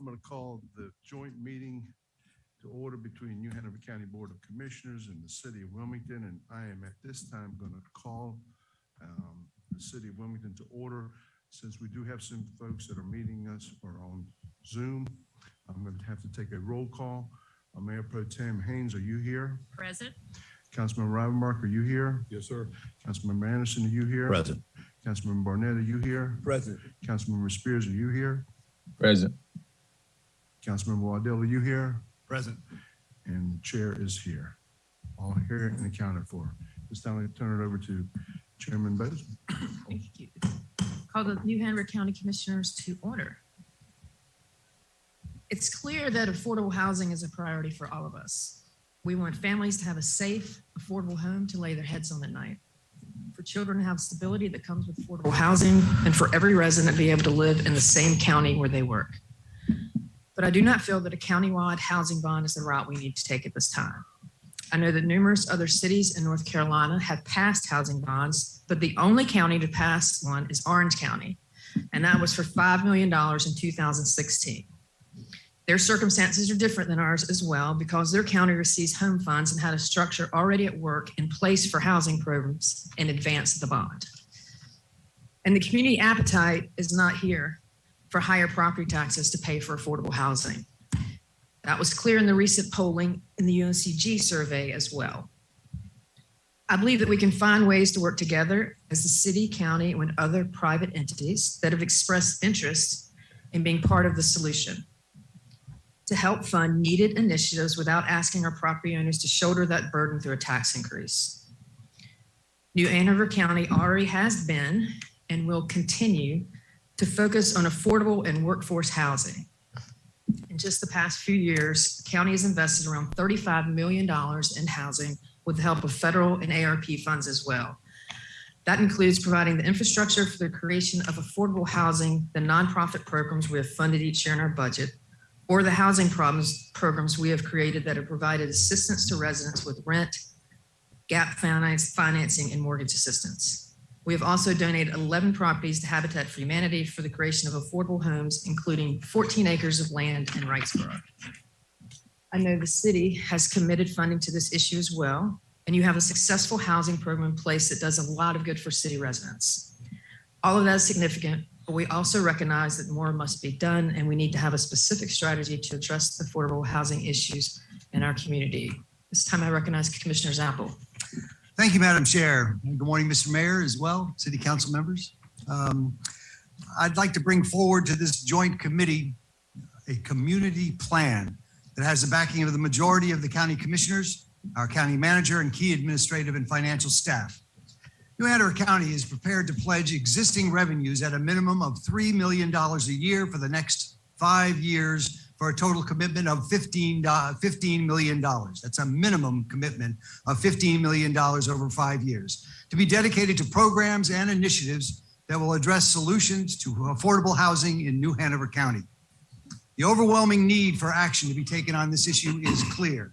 I'm going to call the joint meeting to order between New Hanover County Board of Commissioners and the City of Wilmington. And I am at this time going to call the City of Wilmington to order. Since we do have some folks that are meeting us or on Zoom, I'm going to have to take a roll call. Mayor Pro Tem Haynes, are you here? Present. Councilman Rivenbark, are you here? Yes, sir. Councilmember Anderson, are you here? Present. Councilmember Barnett, are you here? Present. Councilmember Spears, are you here? Present. Councilmember Waddell, are you here? Present. And the chair is here. All here and accounted for. This time I turn it over to Chairman Bozeman. Thank you. Call the New Hanover County Commissioners to order. It's clear that affordable housing is a priority for all of us. We want families to have a safe, affordable home to lay their heads on at night, for children to have stability that comes with affordable housing, and for every resident to be able to live in the same county where they work. But I do not feel that a countywide housing bond is the route we need to take at this time. I know that numerous other cities in North Carolina have passed housing bonds, but the only county to pass one is Orange County, and that was for $5 million in 2016. Their circumstances are different than ours as well because their county receives home funds and had a structure already at work in place for housing programs in advance of the bond. And the community appetite is not here for higher property taxes to pay for affordable housing. That was clear in the recent polling in the UNCG survey as well. I believe that we can find ways to work together as the city, county, and other private entities that have expressed interest in being part of the solution, to help fund needed initiatives without asking our property owners to shoulder that burden through a tax increase. New Hanover County already has been and will continue to focus on affordable and workforce housing. In just the past few years, the county has invested around $35 million in housing with the help of federal and ARP funds as well. That includes providing the infrastructure for the creation of affordable housing, the nonprofit programs we have funded each year in our budget, or the housing programs we have created that have provided assistance to residents with rent, gap financing, and mortgage assistance. We have also donated 11 properties to Habitat for Humanity for the creation of affordable homes, including 14 acres of land in Wrightsboro. I know the city has committed funding to this issue as well, and you have a successful housing program in place that does a lot of good for city residents. All of that is significant, but we also recognize that more must be done, and we need to have a specific strategy to address the affordable housing issues in our community. This time I recognize Commissioner Zappel. Thank you, Madam Chair. Good morning, Mr. Mayor, as well, City Council members. I'd like to bring forward to this joint committee a community plan that has the backing of the majority of the county commissioners, our county manager, and key administrative and financial staff. New Hanover County is prepared to pledge existing revenues at a minimum of $3 million a year for the next 5 years for a total commitment of $15 million. That's a minimum commitment of $15 million over 5 years to be dedicated to programs and initiatives that will address solutions to affordable housing in New Hanover County. The overwhelming need for action to be taken on this issue is clear,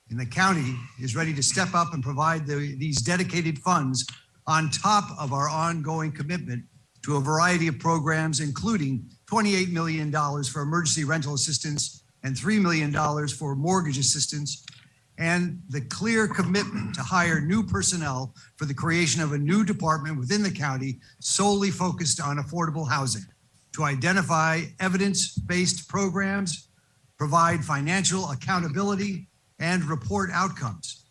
and the county is ready to step up and provide these dedicated funds on top of our ongoing commitment to a variety of programs, including $28 million for emergency rental assistance and $3 million for mortgage assistance, and the clear commitment to hire new personnel for the creation of a new department within the county solely focused on affordable housing, to identify evidence-based programs, provide financial accountability, and report outcomes.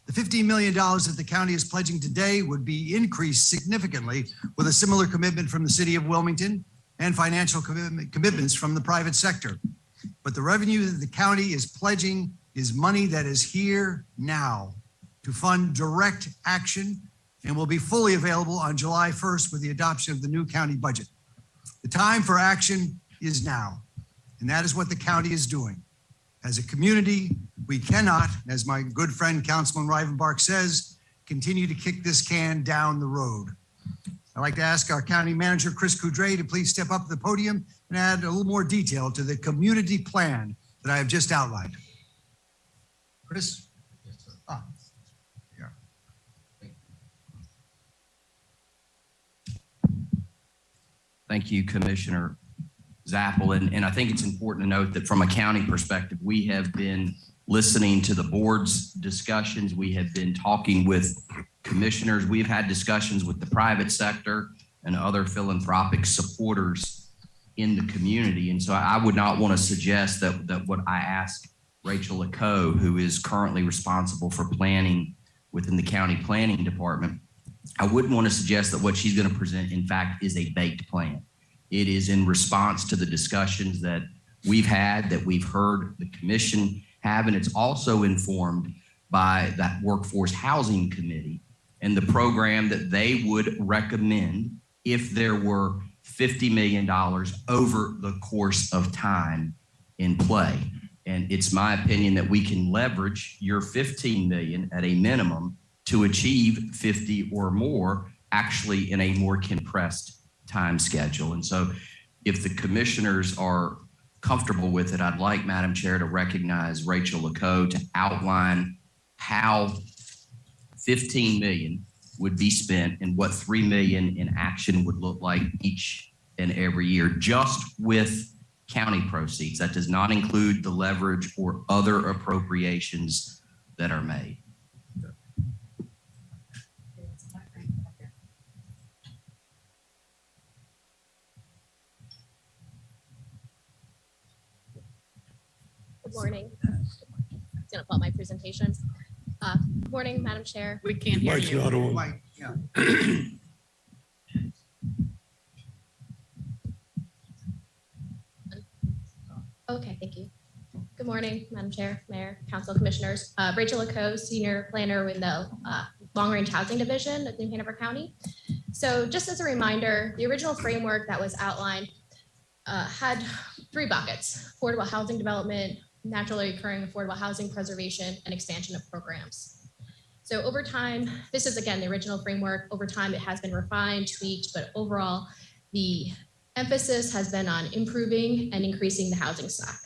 The $15 million that the county is pledging today would be increased significantly with a similar commitment from the city of Wilmington and financial commitments from the private sector. But the revenue that the county is pledging is money that is here now to fund direct action and will be fully available on July 1st with the adoption of the new county budget. The time for action is now, and that is what the county is doing. As a community, we cannot, as my good friend Councilman Rivenbark says, continue to kick this can down the road. I'd like to ask our county manager, Chris Coudray, to please step up to the podium and add a little more detail to the community plan that I have just outlined. Chris? Yes, sir. Yeah. Thank you, Commissioner Zappel. And I think it's important to note that from a county perspective, we have been listening to the board's discussions. We have been talking with commissioners. We've had discussions with the private sector and other philanthropic supporters in the community. And so I would not want to suggest that what I asked Rachel Lacoe, who is currently responsible for planning within the county planning department, I wouldn't want to suggest that what she's going to present, in fact, is a baked plan. It is in response to the discussions that we've had, that we've heard the commission have, and it's also informed by that workforce housing committee and the program that they would recommend if there were $50 million over the course of time in play. And it's my opinion that we can leverage your 15 million at a minimum to achieve 50 or more, actually in a more compressed time schedule. And so if the commissioners are comfortable with it, I'd like, Madam Chair, to recognize Rachel Lacoe to outline how 15 million would be spent and what 3 million in action would look like each and every year, just with county proceeds. That does not include the leverage or other appropriations that are made. Good morning. I'm going to pull up my presentation. Good morning, Madam Chair. We can't hear you. Okay, thank you. Good morning, Madam Chair, Mayor, Council, Commissioners. Rachel Lacoe, Senior Planner with the Long Range Housing Division of New Hanover County. So just as a reminder, the original framework that was outlined had 3 buckets: affordable housing development, naturally occurring affordable housing preservation, and expansion of programs. So over time, this is again the original framework. Over time, it has been refined, tweaked, but overall, the emphasis has been on improving and increasing the housing stock.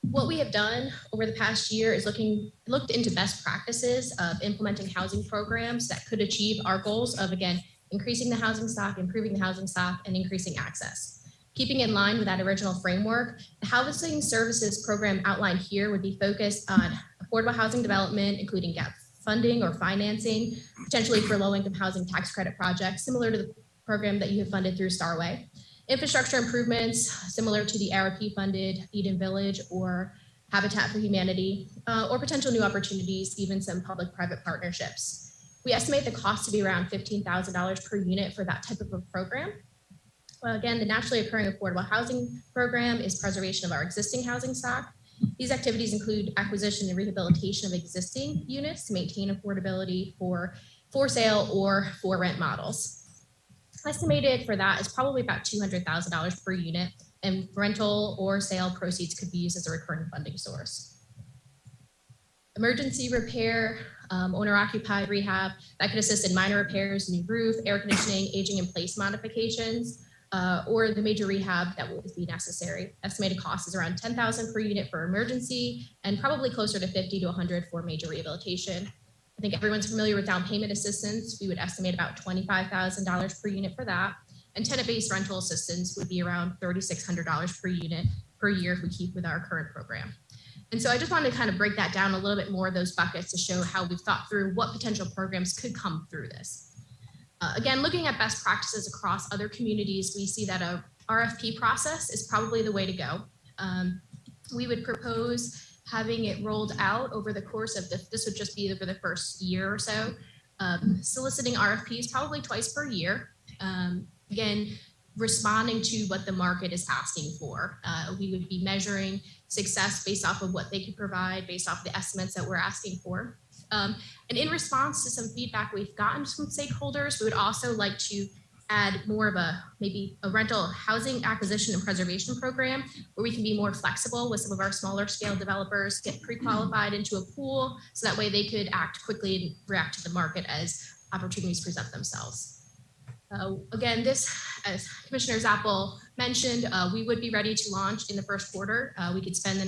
What we have done over the past year is looked into best practices of implementing housing programs that could achieve our goals of, again, increasing the housing stock, improving the housing stock, and increasing access. Keeping in line with that original framework, the housing services program outlined here would be focused on affordable housing development, including gap funding or financing, potentially for low-income housing tax credit projects, similar to the program that you have funded through Starway. Infrastructure improvements, similar to the Rfp-funded Eden Village or Habitat for Humanity, or potential new opportunities, even some public-private partnerships. We estimate the cost to be around $15,000 per unit for that type of a program. Well, again, the naturally occurring affordable housing program is preservation of our existing housing stock. These activities include acquisition and rehabilitation of existing units to maintain affordability for sale or for rent models. Estimated for that is probably about $200,000 per unit, and rental or sale proceeds could be used as a recurring funding source. Emergency repair, owner-occupied rehab, that could assist in minor repairs, new roof, air conditioning, aging in place modifications, or the major rehab that would be necessary. Estimated cost is around $10,000 per unit for emergency and probably closer to $50 to $100 for major rehabilitation. I think everyone's familiar with down payment assistance. We would estimate about $25,000 per unit for that. And tenant-based rental assistance would be around $3,600 per unit per year if we keep with our current program. And so I just wanted to kind of break that down a little bit more of those buckets to show how we've thought through what potential programs could come through this. Again, looking at best practices across other communities, we see that a RFP process is probably the way to go. We would propose having it rolled out over the course of this would just be for the first year or so, soliciting RFPs probably twice per year. Again, responding to what the market is asking for. We would be measuring success based off of what they could provide, based off the estimates that we're asking for. And in response to some feedback we've gotten from stakeholders, we would also like to add more of maybe a rental housing acquisition and preservation program where we can be more flexible with some of our smaller scale developers, get pre-qualified into a pool so that way they could act quickly and react to the market as opportunities present themselves. Again, this, as Commissioner Zappel mentioned, we would be ready to launch in the first quarter. We could spend the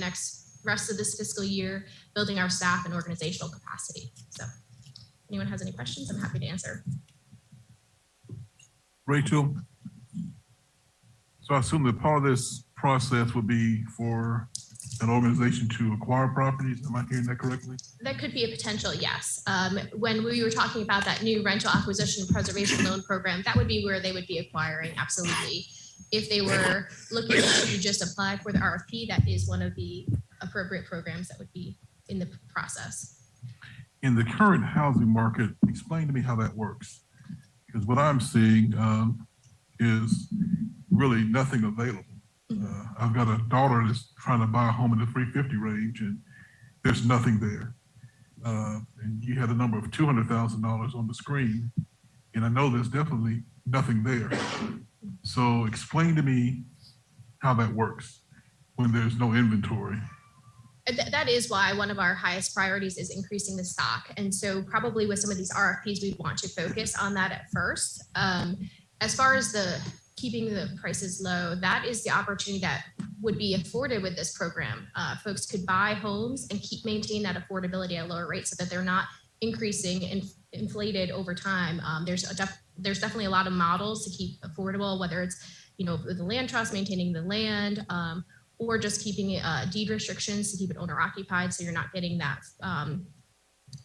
rest of this fiscal year building our staff and organizational capacity. So if anyone has any questions, I'm happy to answer. Rachel, so I assume that part of this process would be for an organization to acquire properties. Am I hearing that correctly? That could be a potential, yes. When we were talking about that new rental acquisition preservation loan program, that would be where they would be acquiring, absolutely. If they were looking to just apply for the RFP, that is one of the appropriate programs that would be in the process. In the current housing market, explain to me how that works. Because what I'm seeing is really nothing available. I've got a daughter that's trying to buy a home in the 350 range, and there's nothing there. And you had a number of $200,000 on the screen, and I know there's definitely nothing there. So explain to me how that works when there's no inventory. That is why one of our highest priorities is increasing the stock. And so probably with some of these RFPs, we want to focus on that at first. As far as keeping the prices low, that is the opportunity that would be afforded with this program. Folks could buy homes and maintain that affordability at a lower rate so that they're not increasing and inflated over time. There's definitely a lot of models to keep affordable, whether it's, with the land trust, maintaining the land, or just keeping deed restrictions to keep it owner occupied. So you're not getting that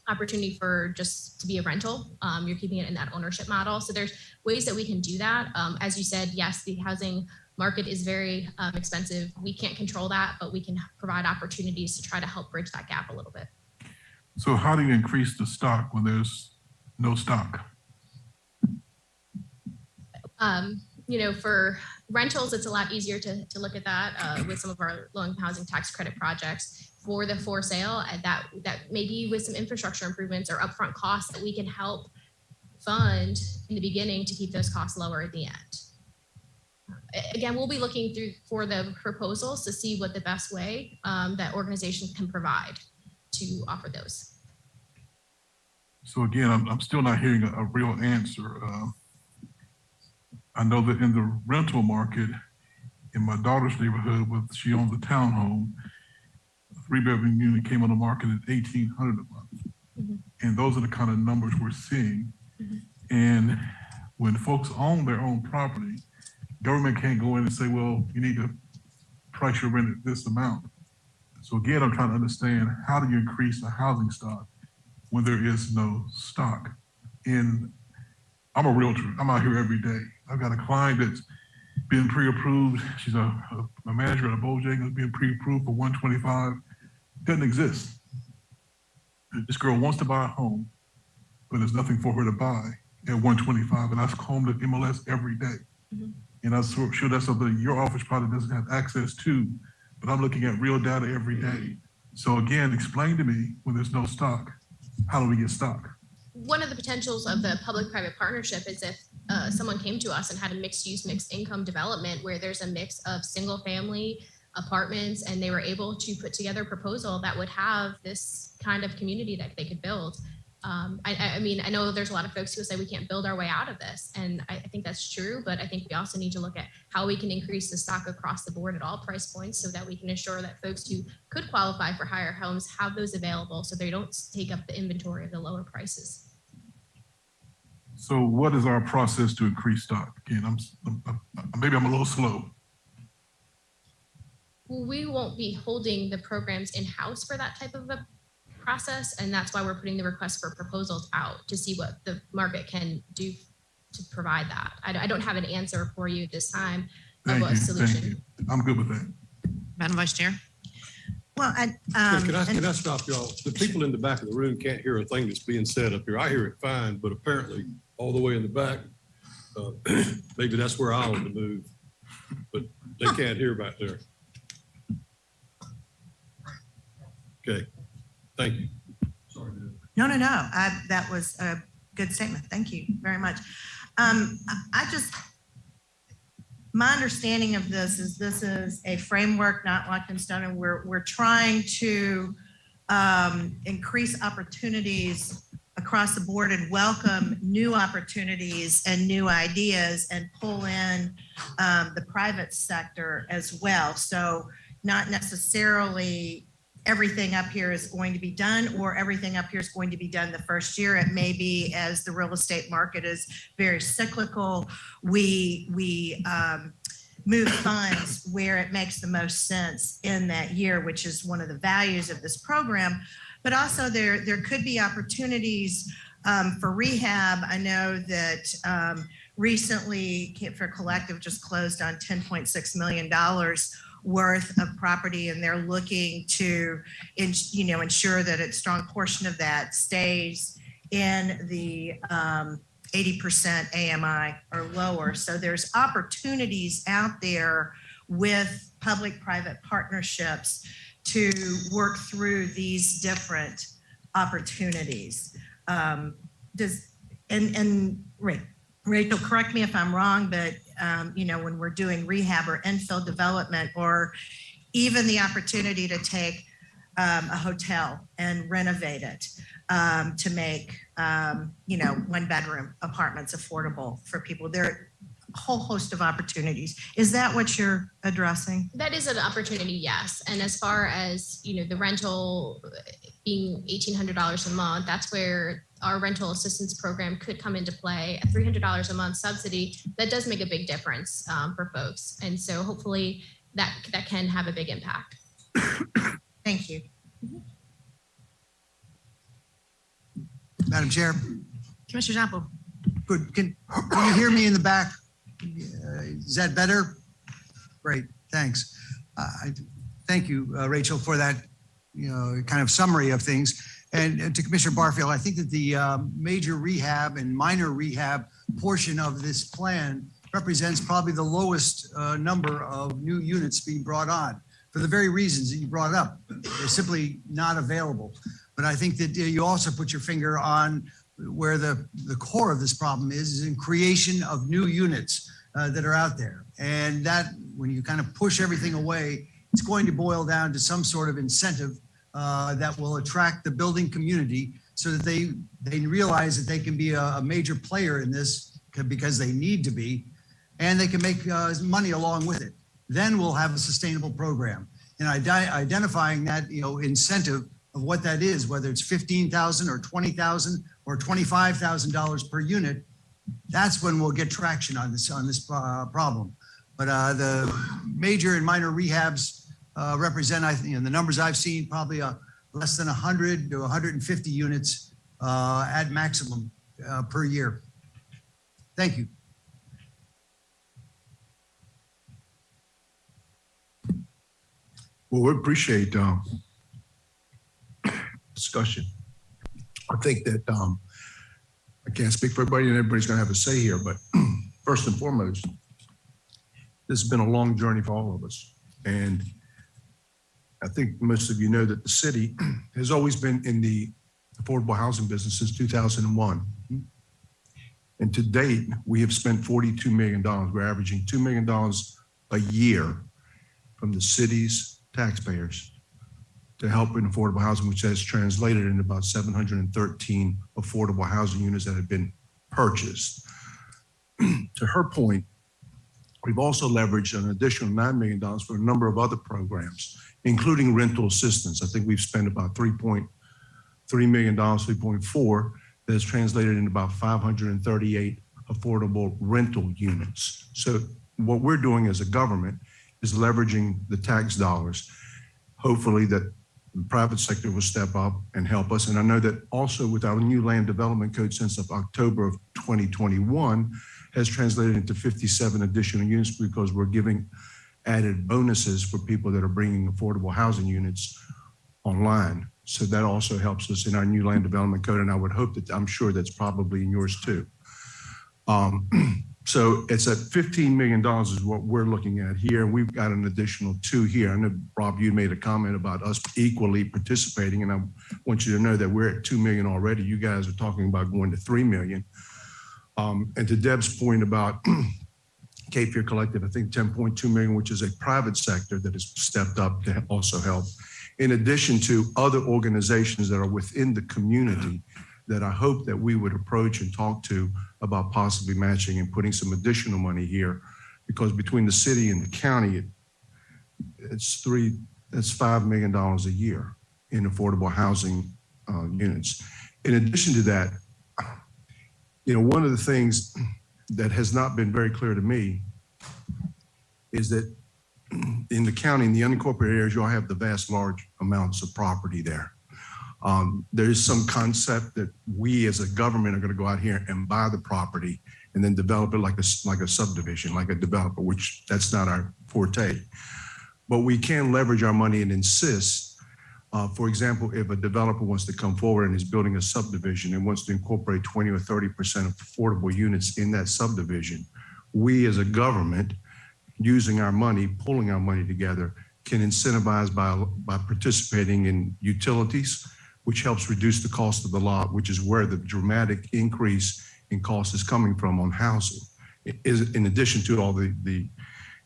opportunity for just to be a rental. You're keeping it in that ownership model. So there's ways that we can do that. As you said, yes, the housing market is very expensive. We can't control that, but we can provide opportunities to try to help bridge that gap a little bit. So how do you increase the stock when there's no stock? For rentals, it's a lot easier to look at that with some of our low-income housing tax credit projects. For the for sale, that maybe with some infrastructure improvements or upfront costs that we can help fund in the beginning to keep those costs lower at the end. Again, we'll be looking through for the proposals to see what the best way that organizations can provide to offer those. So again, I'm still not hearing a real answer. I know that in the rental market, in my daughter's neighborhood, she owns a townhome, a 3-bedroom unit came on the market at $1,800 a month. Mm-hmm. And those are the kind of numbers we're seeing. Mm-hmm. And when folks own their own property, government can't go in and say, well, you need to price your rent at this amount. So again, I'm trying to understand, how do you increase the housing stock when there is no stock? And I'm a realtor. I'm out here every day. I've got a client that's been pre-approved. She's a manager at a Bojangles, being pre-approved for 125. Doesn't exist. This girl wants to buy a home, but there's nothing for her to buy at 125. And I comb the MLS every day. Mm-hmm. And I'm sure that's something your office probably doesn't have access to, but I'm looking at real data every day. So again, explain to me, when there's no stock, how do we get stock? One of the potentials of the public-private partnership is if someone came to us and had a mixed-use, mixed-income development where there's a mix of single-family apartments, and they were able to put together a proposal that would have this kind of community that they could build. I know there's a lot of folks who say we can't build our way out of this, and I think that's true, but I think we also need to look at how we can increase the stock across the board at all price points so that we can ensure that folks who could qualify for higher homes have those available so they don't take up the inventory of the lower prices. So what is our process to increase stock? Again, maybe I'm a little slow. Well, we won't be holding the programs in-house for that type of a process, and that's why we're putting the request for proposals out to see what the market can do to provide that. I don't have an answer for you at this time of a solution. Thank you. I'm good with that. Madam Vice Chair. Well, can I stop y'all? The people in the back of the room can't hear a thing that's being said up here. I hear it fine, but apparently all the way in the back, maybe that's where I ought to move, but they can't hear back there. Okay, thank you. Sorry. No. That was a good statement. Thank you very much. My understanding of this is a framework not locked in stone, and we're trying to increase opportunities across the board and welcome new opportunities and new ideas and pull in the private sector as well. So not necessarily everything up here is going to be done, or everything up here is going to be done the first year. It may be, as the real estate market is very cyclical, we move funds where it makes the most sense in that year, which is one of the values of this program. But also there could be opportunities for rehab. I know that recently Cape Collective just closed on $10.6 million worth of property, and they're looking to ensure that a strong portion of that stays in the 80% AMI or lower. So there's opportunities out there with public-private partnerships to work through these different opportunities. Rachel, correct me if I'm wrong, but when we're doing rehab or infill development, or even the opportunity to take a hotel and renovate it to make 1-bedroom apartments affordable for people, there are a whole host of opportunities. Is that what you're addressing? That is an opportunity, yes. And as far as the rental being $1,800 a month, that's where our rental assistance program could come into play. A $300 a month subsidy, that does make a big difference for folks. And so hopefully that can have a big impact. Thank you. Madam Chair. Commissioner Apple. Good. Can you hear me in the back? Is that better? Great. Thanks. Thank you, Rachel, for that kind of summary of things. And to Commissioner Barfield, I think that the major rehab and minor rehab portion of this plan represents probably the lowest number of new units being brought on for the very reasons that you brought up. They're simply not available. But I think that you also put your finger on where the core of this problem is in creation of new units that are out there. And that, when you kind of push everything away, it's going to boil down to some sort of incentive that will attract the building community so that they realize that they can be a major player in this because they need to be, and they can make money along with it. Then we'll have a sustainable program. And identifying that incentive of what that is, whether it's $15,000 or $20,000 or $25,000 per unit, that's when we'll get traction on this problem. But the major and minor rehabs represent, I think, the numbers I've seen, probably less than 100 to 150 units at maximum per year. Thank you. Well, we appreciate discussion. I think that I can't speak for everybody, and everybody's going to have a say here, but first and foremost, this has been a long journey for all of us. And I think most of you know that the city has always been in the affordable housing business since 2001. And to date, we have spent $42 million. We're averaging $2 million a year from the city's taxpayers to help in affordable housing, which has translated into about 713 affordable housing units that have been purchased. To her point, we've also leveraged an additional $9 million for a number of other programs, including rental assistance. I think we've spent about $3.3 million, 3.4, that has translated into about 538 affordable rental units. So what we're doing as a government is leveraging the tax dollars. Hopefully that the private sector will step up and help us. And I know that also with our new land development code since of October of 2021 has translated into 57 additional units because we're giving added bonuses for people that are bringing affordable housing units online. So that also helps us in our new land development code. And I would hope that, I'm sure that's probably in yours too. So it's at $15 million is what we're looking at here. And we've got an additional 2 here. I know, Rob, you made a comment about us equally participating. And I want you to know that we're at 2 million already. You guys are talking about going to 3 million. And to Deb's point about Cape Fear Collective, I think 10.2 million, which is a private sector that has stepped up to also help. In addition to other organizations that are within the community that I hope that we would approach and talk to about possibly matching and putting some additional money here, because between the city and the county, it's $5 million a year. in affordable housing units. In addition to that, one of the things that has not been very clear to me is that in the county, in the unincorporated areas, you all have the vast large amounts of property there. There is some concept that we as a government are going to go out here and buy the property and then develop it like a subdivision, like a developer, which that's not our forte. But we can leverage our money and insist, for example, if a developer wants to come forward and is building a subdivision and wants to incorporate 20 or 30% of affordable units in that subdivision, we as a government, using our money, pulling our money together, can incentivize by participating in utilities, which helps reduce the cost of the lot, which is where the dramatic increase in cost is coming from on housing. It is in addition to all the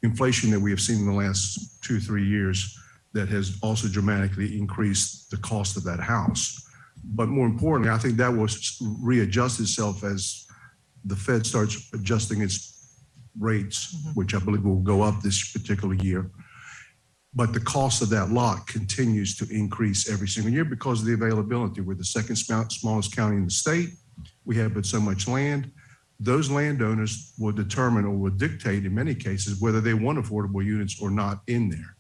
inflation that we have seen in the last 2-3 years that has also dramatically increased the cost of that house. But more importantly, I think that will readjust itself as the Fed starts adjusting its rates, which I believe will go up this particular year. But the cost of that lot continues to increase every single year because of the availability. We're the second smallest county in the state. We have but so much land. Those landowners will determine or will dictate in many cases whether they want affordable units or not in there.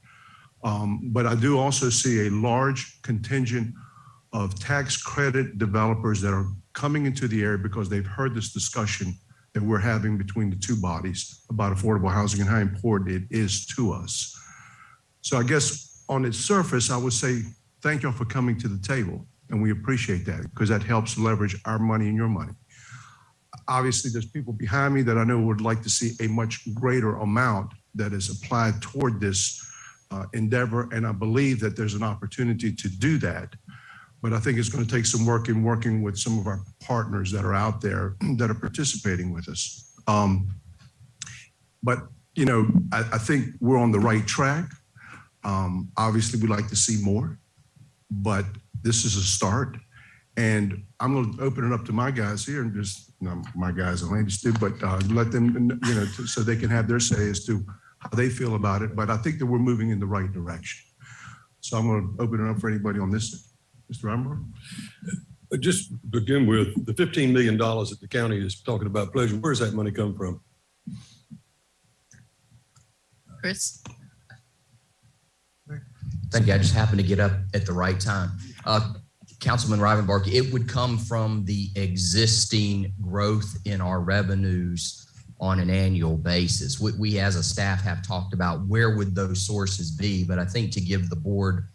But I do also see a large contingent of tax credit developers that are coming into the area because they've heard this discussion that we're having between the two bodies about affordable housing and how important it is to us. So I guess on its surface, I would say, thank y'all for coming to the table. And we appreciate that because that helps leverage our money and your money. Obviously, there's people behind me that I know would like to see a much greater amount that is applied toward this endeavor. And I believe that there's an opportunity to do that. But I think it's going to take some work in working with some of our partners that are out there that are participating with us. But, I think we're on the right track. Obviously, we'd like to see more, but this is a start. And I'm going to open it up to my guys here and just, my guys and ladies too, but let them, so they can have their say as to how they feel about it. But I think that we're moving in the right direction. So I'm going to open it up for anybody on this. Mr. Amber? Just begin with the $15 million that the county is talking about pledging. Where does that money come from? Chris? Thank you. I just happened to get up at the right time. Councilman Rivenbark, it would come from the existing growth in our revenues on an annual basis. We as a staff have talked about where would those sources be, but I think to give the board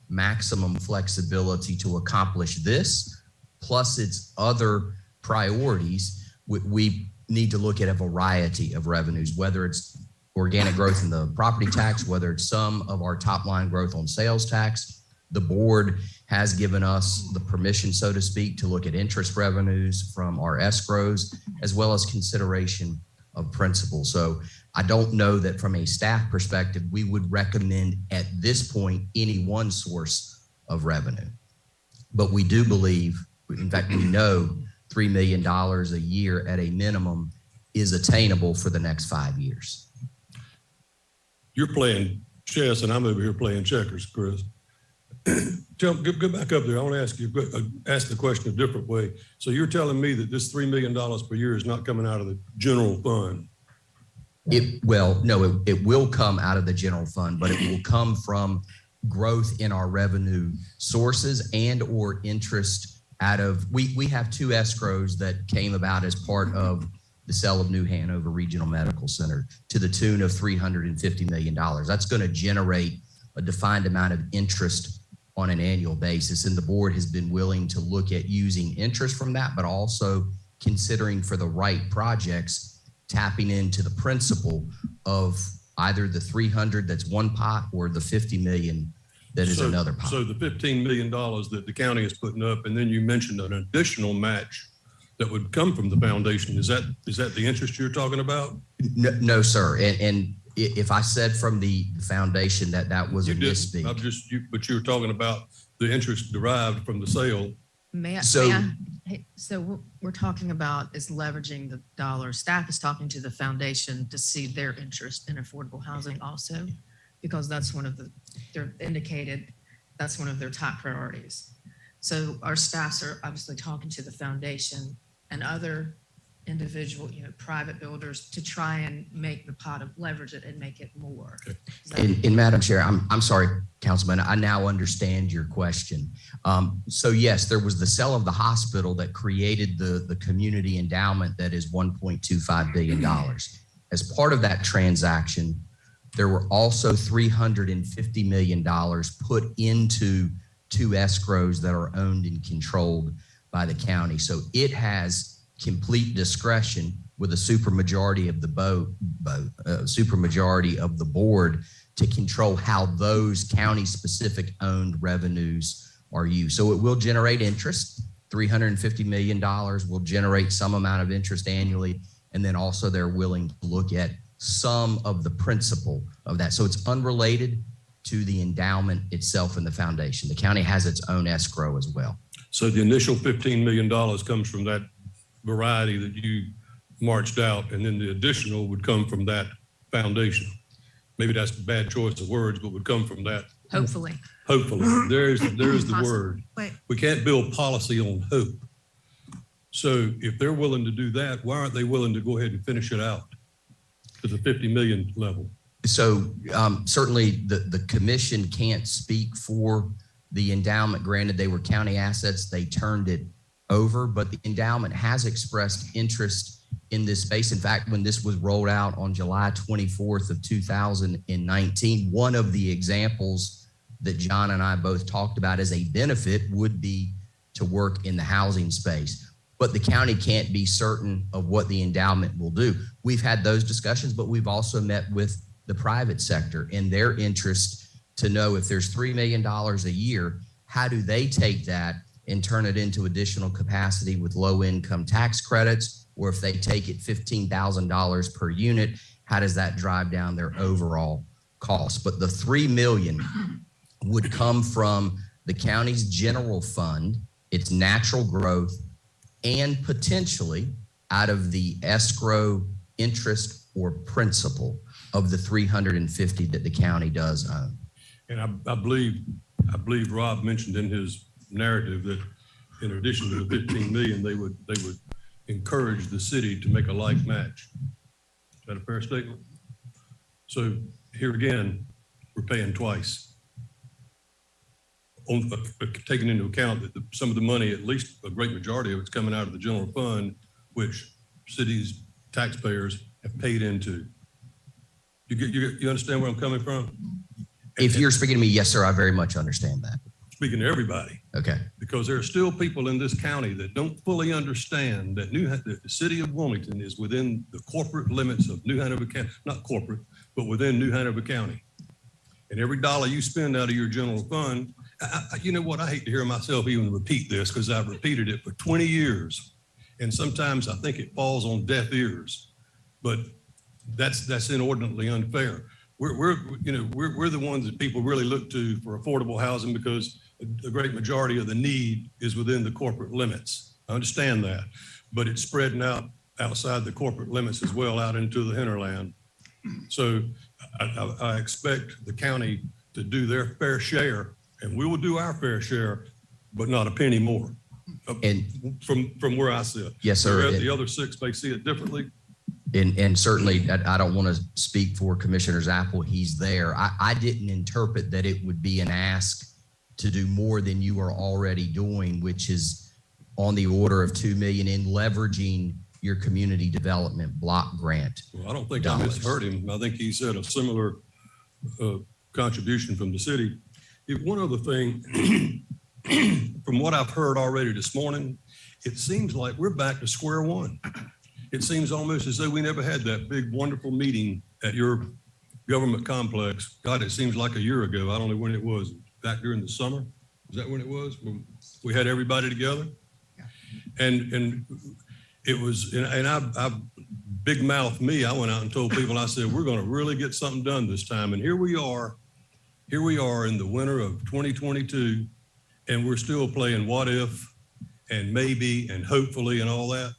maximum flexibility to accomplish this, plus its other priorities, we need to look at a variety of revenues, whether it's organic growth in the property tax, whether it's some of our top line growth on sales tax. The board has given us the permission, so to speak, to look at interest revenues from our escrows, as well as consideration of principal. So I don't know that from a staff perspective, we would recommend at this point any one source of revenue. But we do believe, in fact, we know $3 million a year at a minimum is attainable for the next 5 years. You're playing chess and I'm over here playing checkers, Chris. Go back up there. I want to ask the question a different way. So you're telling me that this $3 million per year is not coming out of the general fund? It will come out of the general fund, but it will come from growth in our revenue sources and or interest out of, we have 2 escrows that came about as part of the sale of New Hanover Regional Medical Center to the tune of $350 million. That's going to generate a defined amount of interest on an annual basis. And the board has been willing to look at using interest from that, but also considering for the right projects, tapping into the principle of either the 300 that's one pot or the 50 million that is another pot. So the $15 million that the county is putting up, and then you mentioned an additional match that would come from the foundation. Is that the interest you're talking about? No, sir. And if I said from the foundation that was a misspeak. But you were talking about the interest derived from the sale. So what we're talking about is leveraging the dollar. Staff is talking to the foundation to see their interest in affordable housing also, because that's one of they're indicated That's one of their top priorities. So our staffs are obviously talking to the foundation and other individual, private builders to try and make the pot of leverage it and make it more. And Madam Chair, I'm sorry, Councilman, I now understand your question. So yes, there was the sale of the hospital that created the community endowment that is $1.25 billion. As part of that transaction, there were also $350 million put into two escrows that are owned and controlled by the county. So it has complete discretion with a supermajority of the supermajority of the board to control how those county-specific owned revenues are used. So it will generate interest. $350 million will generate some amount of interest annually, and then also they're willing to look at some of the principal of that. So it's unrelated to the endowment itself and the foundation. The county has its own escrow as well. So the initial $15 million comes from that variety that you marched out, and then the additional would come from that foundation. Maybe that's a bad choice of words, but would come from that. Hopefully. Hopefully. There's the word. Wait. We can't build policy on hope. So if they're willing to do that, why aren't they willing to go ahead and finish it out to the 50 million level? So certainly the commission can't speak for the endowment. Granted, they were county assets. They turned it over, but the endowment has expressed interest in this space. In fact, when this was rolled out on July 24th of 2019, one of the examples that John and I both talked about as a benefit would be to work in the housing space. But the county can't be certain of what the endowment will do. We've had those discussions, but we've also met with the private sector and their interest to know if there's $3 million a year, how do they take that and turn it into additional capacity with low income tax credits? Or if they take it $15,000 per unit, how does that drive down their overall cost? But the $3 million would come from the county's general fund, its natural growth, and potentially out of the escrow interest or principal of the 350 that the county does own. And I believe Rob mentioned in his narrative that in addition to the 15 million, they would encourage the city to make a like match. Is that a fair statement? So here again, we're paying twice. Taking into account that some of the money, at least a great majority of it's coming out of the general fund, which cities, taxpayers have paid into. You understand where I'm coming from? If you're speaking to me, yes, sir, I very much understand that. Speaking to everybody. Okay. Because there are still people in this county that don't fully understand that the city of Wilmington is within the corporate limits of New Hanover County, not corporate, but within New Hanover County. And every dollar you spend out of your general fund, you know what, I hate to hear myself even repeat this because I've repeated it for 20 years. And sometimes I think it falls on deaf ears, but that's inordinately unfair. We're the ones that people really look to for affordable housing because the great majority of the need is within the corporate limits. I understand that, but it's spreading out outside the corporate limits as well out into the hinterland. So I expect the county to do their fair share, and we will do our fair share, but not a penny more. And from where I sit. Yes, sir. The other six may see it differently. And certainly, I don't want to speak for Commissioner Zappel. He's there. I didn't interpret that it would be an ask to do more than you are already doing, which is on the order of $2 million in leveraging your community development block grant. Well, I don't think I misheard him. I think he said a similar contribution from the city. One other thing, from what I've heard already this morning, it seems like we're back to square one. It seems almost as though we never had that big, wonderful meeting at your government complex. God, it seems like a year ago. I don't know when it was. Back during the summer? Is that when it was? When we had everybody together? Yeah. And it was, and I big mouth me, I went out and told people, I said, we're going to really get something done this time. And here we are in the winter of 2022, and we're still playing what if and maybe and hopefully and all that.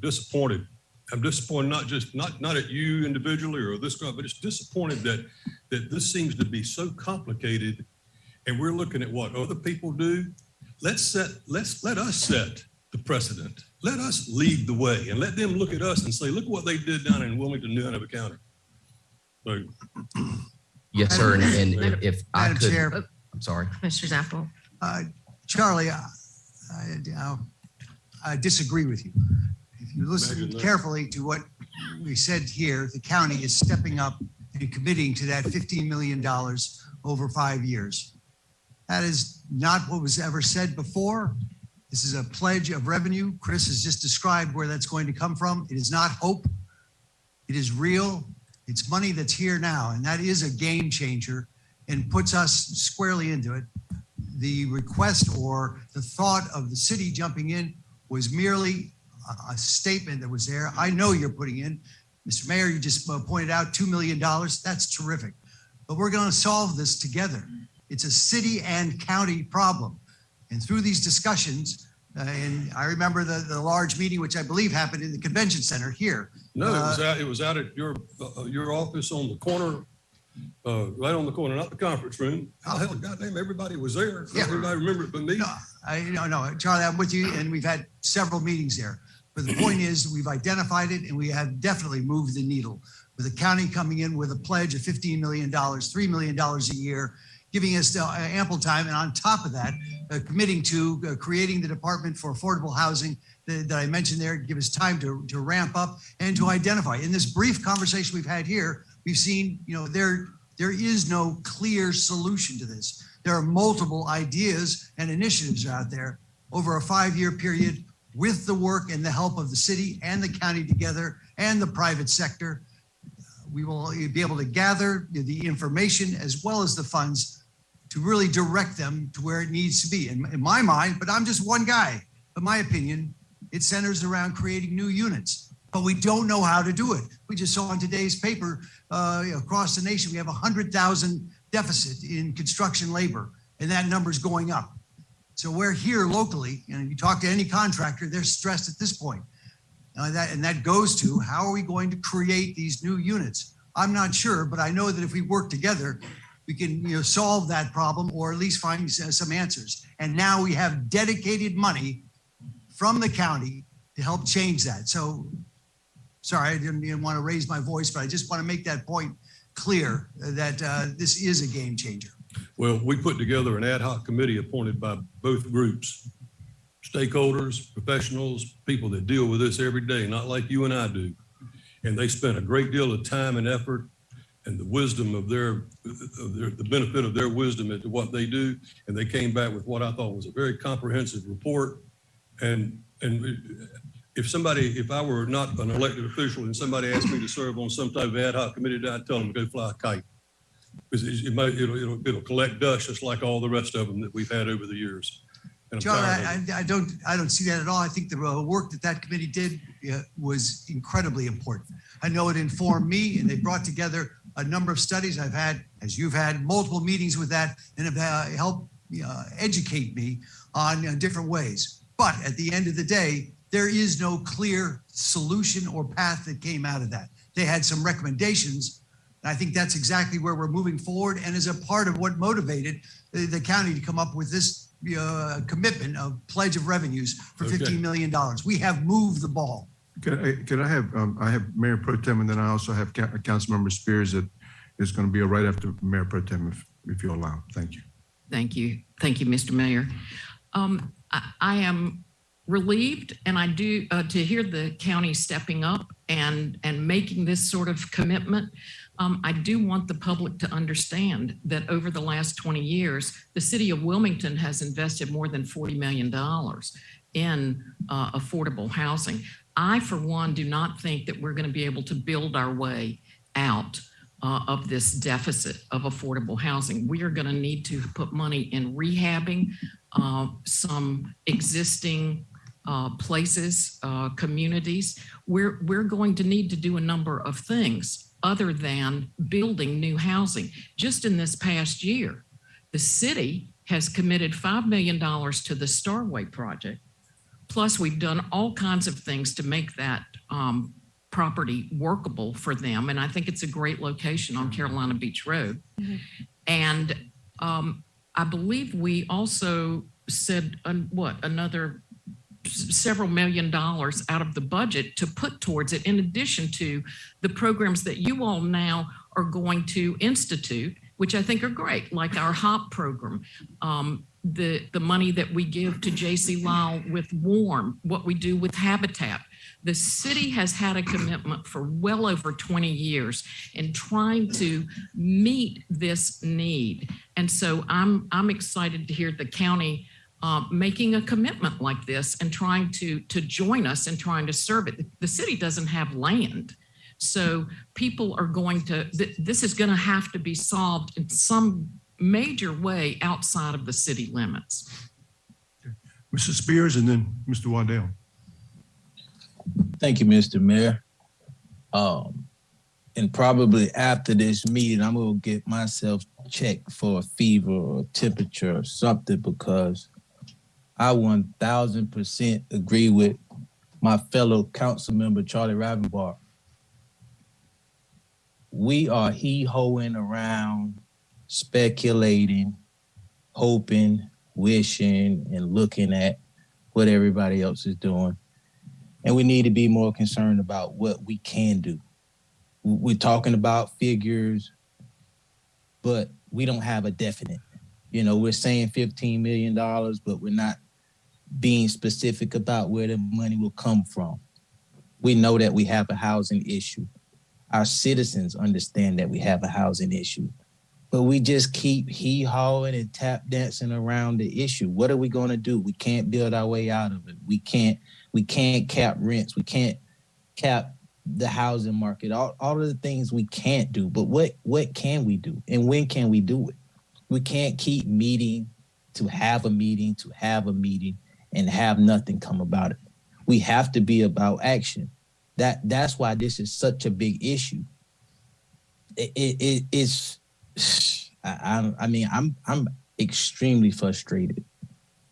Disappointed. I'm disappointed not at you individually or this guy, but it's disappointed that this seems to be so complicated and we're looking at what other people do, let us set the precedent. Let us lead the way and let them look at us and say, look what they did down in Wilmington, New Hanover County. So, Yes, sir. And if I Madam could, Chair. I'm sorry. Mr. Zappel. Charlie, I disagree with you. If you listen Imagine that. carefully to what we said here, the county is stepping up and committing to that $15 million over 5 years. That is not what was ever said before. This is a pledge of revenue. Chris has just described where that's going to come from. It is not hope. It is real. It's money that's here now, and that is a game changer and puts us squarely into it. The request or the thought of the city jumping in was merely a statement that was there. I know you're putting in. Mr. Mayor, you just pointed out $2 million. That's terrific. But we're going to solve this together. It's a city and county problem. And through these discussions, and I remember the large meeting, which I believe happened in the convention center here. no, it was out at your office on the corner, right on the corner, not the conference room. Oh, hell, goddamn, everybody was there. Yeah. Everybody remembered it but me. No, Charlie, I'm with you, and we've had several meetings there. But the point is, we've identified it, and we have definitely moved the needle. With the county coming in with a pledge of $15 million, $3 million a year, giving us ample time, and on top of that, committing to creating the Department for Affordable Housing that I mentioned there, give us time to ramp up and to identify. In this brief conversation we've had here, we've seen, there is no clear solution to this. There are multiple ideas and initiatives out there over a 5-year period with the work and the help of the city and the county together and the private sector. We will be able to gather the information as well as the funds to really direct them to where it needs to be. In my mind, but I'm just one guy, but my opinion, it centers around creating new units, but we don't know how to do it. We just saw in today's paper, across the nation, we have 100,000 deficit in construction labor, and that number's going up. So we're here locally, and if you talk to any contractor, they're stressed at this point. And that goes to, how are we going to create these new units? I'm not sure, but I know that if we work together, we can solve that problem or at least find some answers. And now we have dedicated money from the county to help change that. So, sorry, I didn't want to raise my voice, but I just want to make that point clear that this is a game changer. Well, we put together an ad hoc committee appointed by both groups, stakeholders, professionals, people that deal with this every day, not like you and I do. And they spent a great deal of time and effort and the wisdom of the benefit of their wisdom into what they do. And they came back with what I thought was a very comprehensive report. And if I were not an elected official and somebody asked me to serve on some type of ad hoc committee, I'd tell them to go fly a kite. Because it'll collect dust just like all the rest of them that we've had over the years. John, I don't see that at all. I think the work that committee did was incredibly important. I know it informed me, and they brought together a number of studies. I've had, as you've had, multiple meetings with that, and have helped educate me on different ways. But at the end of the day, there is no clear solution or path that came out of that. They had some recommendations, and I think that's exactly where we're moving forward, and is a part of what motivated the county to come up with this commitment of pledge of revenues for $15 million. We have moved the ball. Could I have Mayor Pro Tem, and then I also have Councilmember Spears that is going to be right after Mayor Pro Tem, if you allow. Thank you. Thank you. Thank you, Mr. Mayor. I am relieved, and I do to hear the county stepping up and making this sort of commitment. I do want the public to understand that over the last 20 years, the city of Wilmington has invested more than $40 million in affordable housing. I, for one, do not think that we're going to be able to build our way out of this deficit of affordable housing. We are going to need to put money in rehabbing some existing places, communities. We're going to need to do a number of things other than building new housing. Just in this past year, the city has committed $5 million to the Starway project. Plus, we've done all kinds of things to make that property workable for them. And I think it's a great location on Carolina Beach Road. Mm-hmm. And I believe we also said, another several $1 million out of the budget to put towards it, in addition to the programs that you all now are going to institute, which I think are great, like our HOP program, the money that we give to J.C. Lyle with WARM, what we do with Habitat. The city has had a commitment for well over 20 years in trying to meet this need. And so I'm excited to hear the county making a commitment like this and trying to join us and trying to serve it. The city doesn't have land. So people are going to, this is going to have to be solved in some major way outside of the city limits. Okay. Mr. Spears and then Mr. Waddell. Thank you, Mr. Mayor. And probably after this meeting, I'm going to get myself checked for a fever or temperature or something, because I 1000% agree with my fellow council member, Charlie Ravenbach. We are hee-hoeing around, speculating, hoping, wishing, and looking at what everybody else is doing. And we need to be more concerned about what we can do. We're talking about figures, but we don't have a definite. You know, we're saying $15 million, but we're not being specific about where the money will come from. We know that we have a housing issue. Our citizens understand that we have a housing issue, but we just keep hee-hawing and tap dancing around the issue. What are we going to do? We can't build our way out of it. We can't cap rents. We can't cap the housing market. All of the things we can't do. But what can we do? And when can we do it? We can't keep meeting to have a meeting and have nothing come about it. We have to be about action. That's why this is such a big issue. I'm extremely frustrated,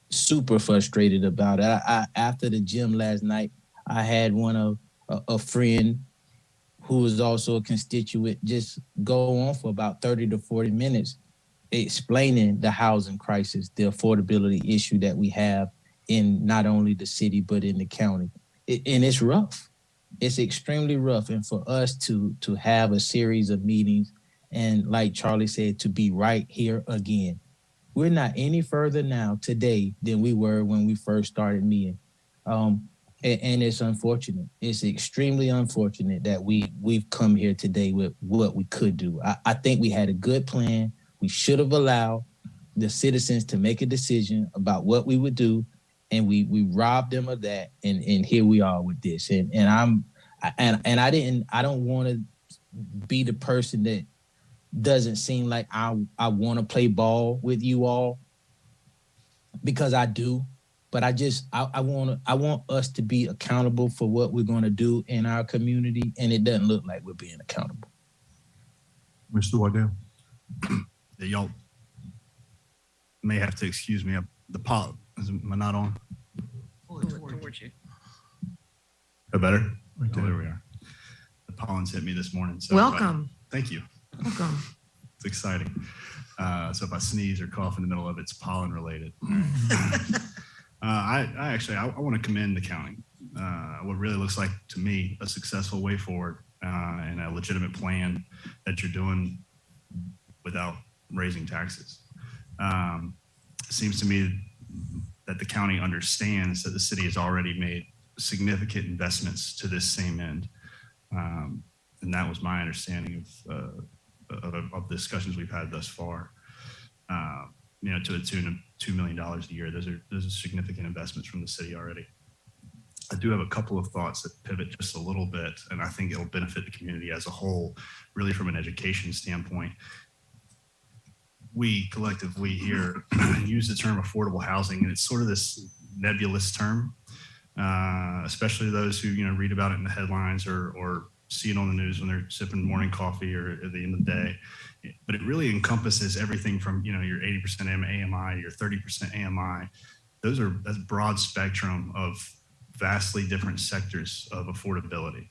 super frustrated about it. After the gym last night, I had a friend who was also a constituent just go on for about 30 to 40 minutes explaining the housing crisis, the affordability issue that we have in not only the city, but in the county. And it's rough. It's extremely rough. And for us to have a series of meetings and, like Charlie said, to be right here again. We're not any further now today than we were when we first started meeting. And it's unfortunate. It's extremely unfortunate that we've come here today with what we could do. I think we had a good plan. We should have allowed the citizens to make a decision about what we would do, and we robbed them of that. And here we are with this. And I don't want to be the person that doesn't seem like I want to play ball with you all, because I do. But I want us to be accountable for what we're going to do in our community, and it doesn't look like we're being accountable. Mr. Waddell. Yeah, y'all may have to excuse me. Am I not on? Towards you. Oh, better? Right there. There we are. The pollen's hit me this morning. So Welcome. Thank you. Welcome. It's exciting. So if I sneeze or cough in the middle of it, it's pollen related. I want to commend the county. What really looks like to me a successful way forward and a legitimate plan that you're doing without raising taxes. It seems to me that the county understands that the city has already made significant investments to this same end. And that was my understanding of the discussions we've had thus far. To the tune of $2 million a year. Those are significant investments from the city already. I do have a couple of thoughts that pivot just a little bit, and I think it'll benefit the community as a whole, really from an education standpoint. We collectively here use the term affordable housing, and it's sort of this nebulous term, especially those who read about it in the headlines or see it on the news when they're sipping morning coffee or at the end of the day. But it really encompasses everything from your 80% AMI, your 30% AMI. That's a broad spectrum of vastly different sectors of affordability.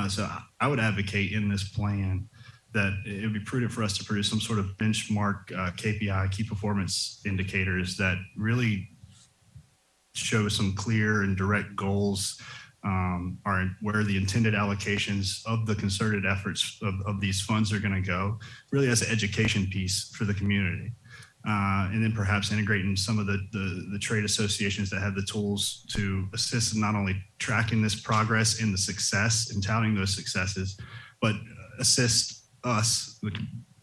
So I would advocate in this plan that it would be prudent for us to produce some sort of benchmark KPI, key performance indicators that really show some clear and direct goals, are where the intended allocations of the concerted efforts of these funds are going to go, really as an education piece for the community. And then perhaps integrating some of the trade associations that have the tools to assist in not only tracking this progress and the success and touting those successes, but assist us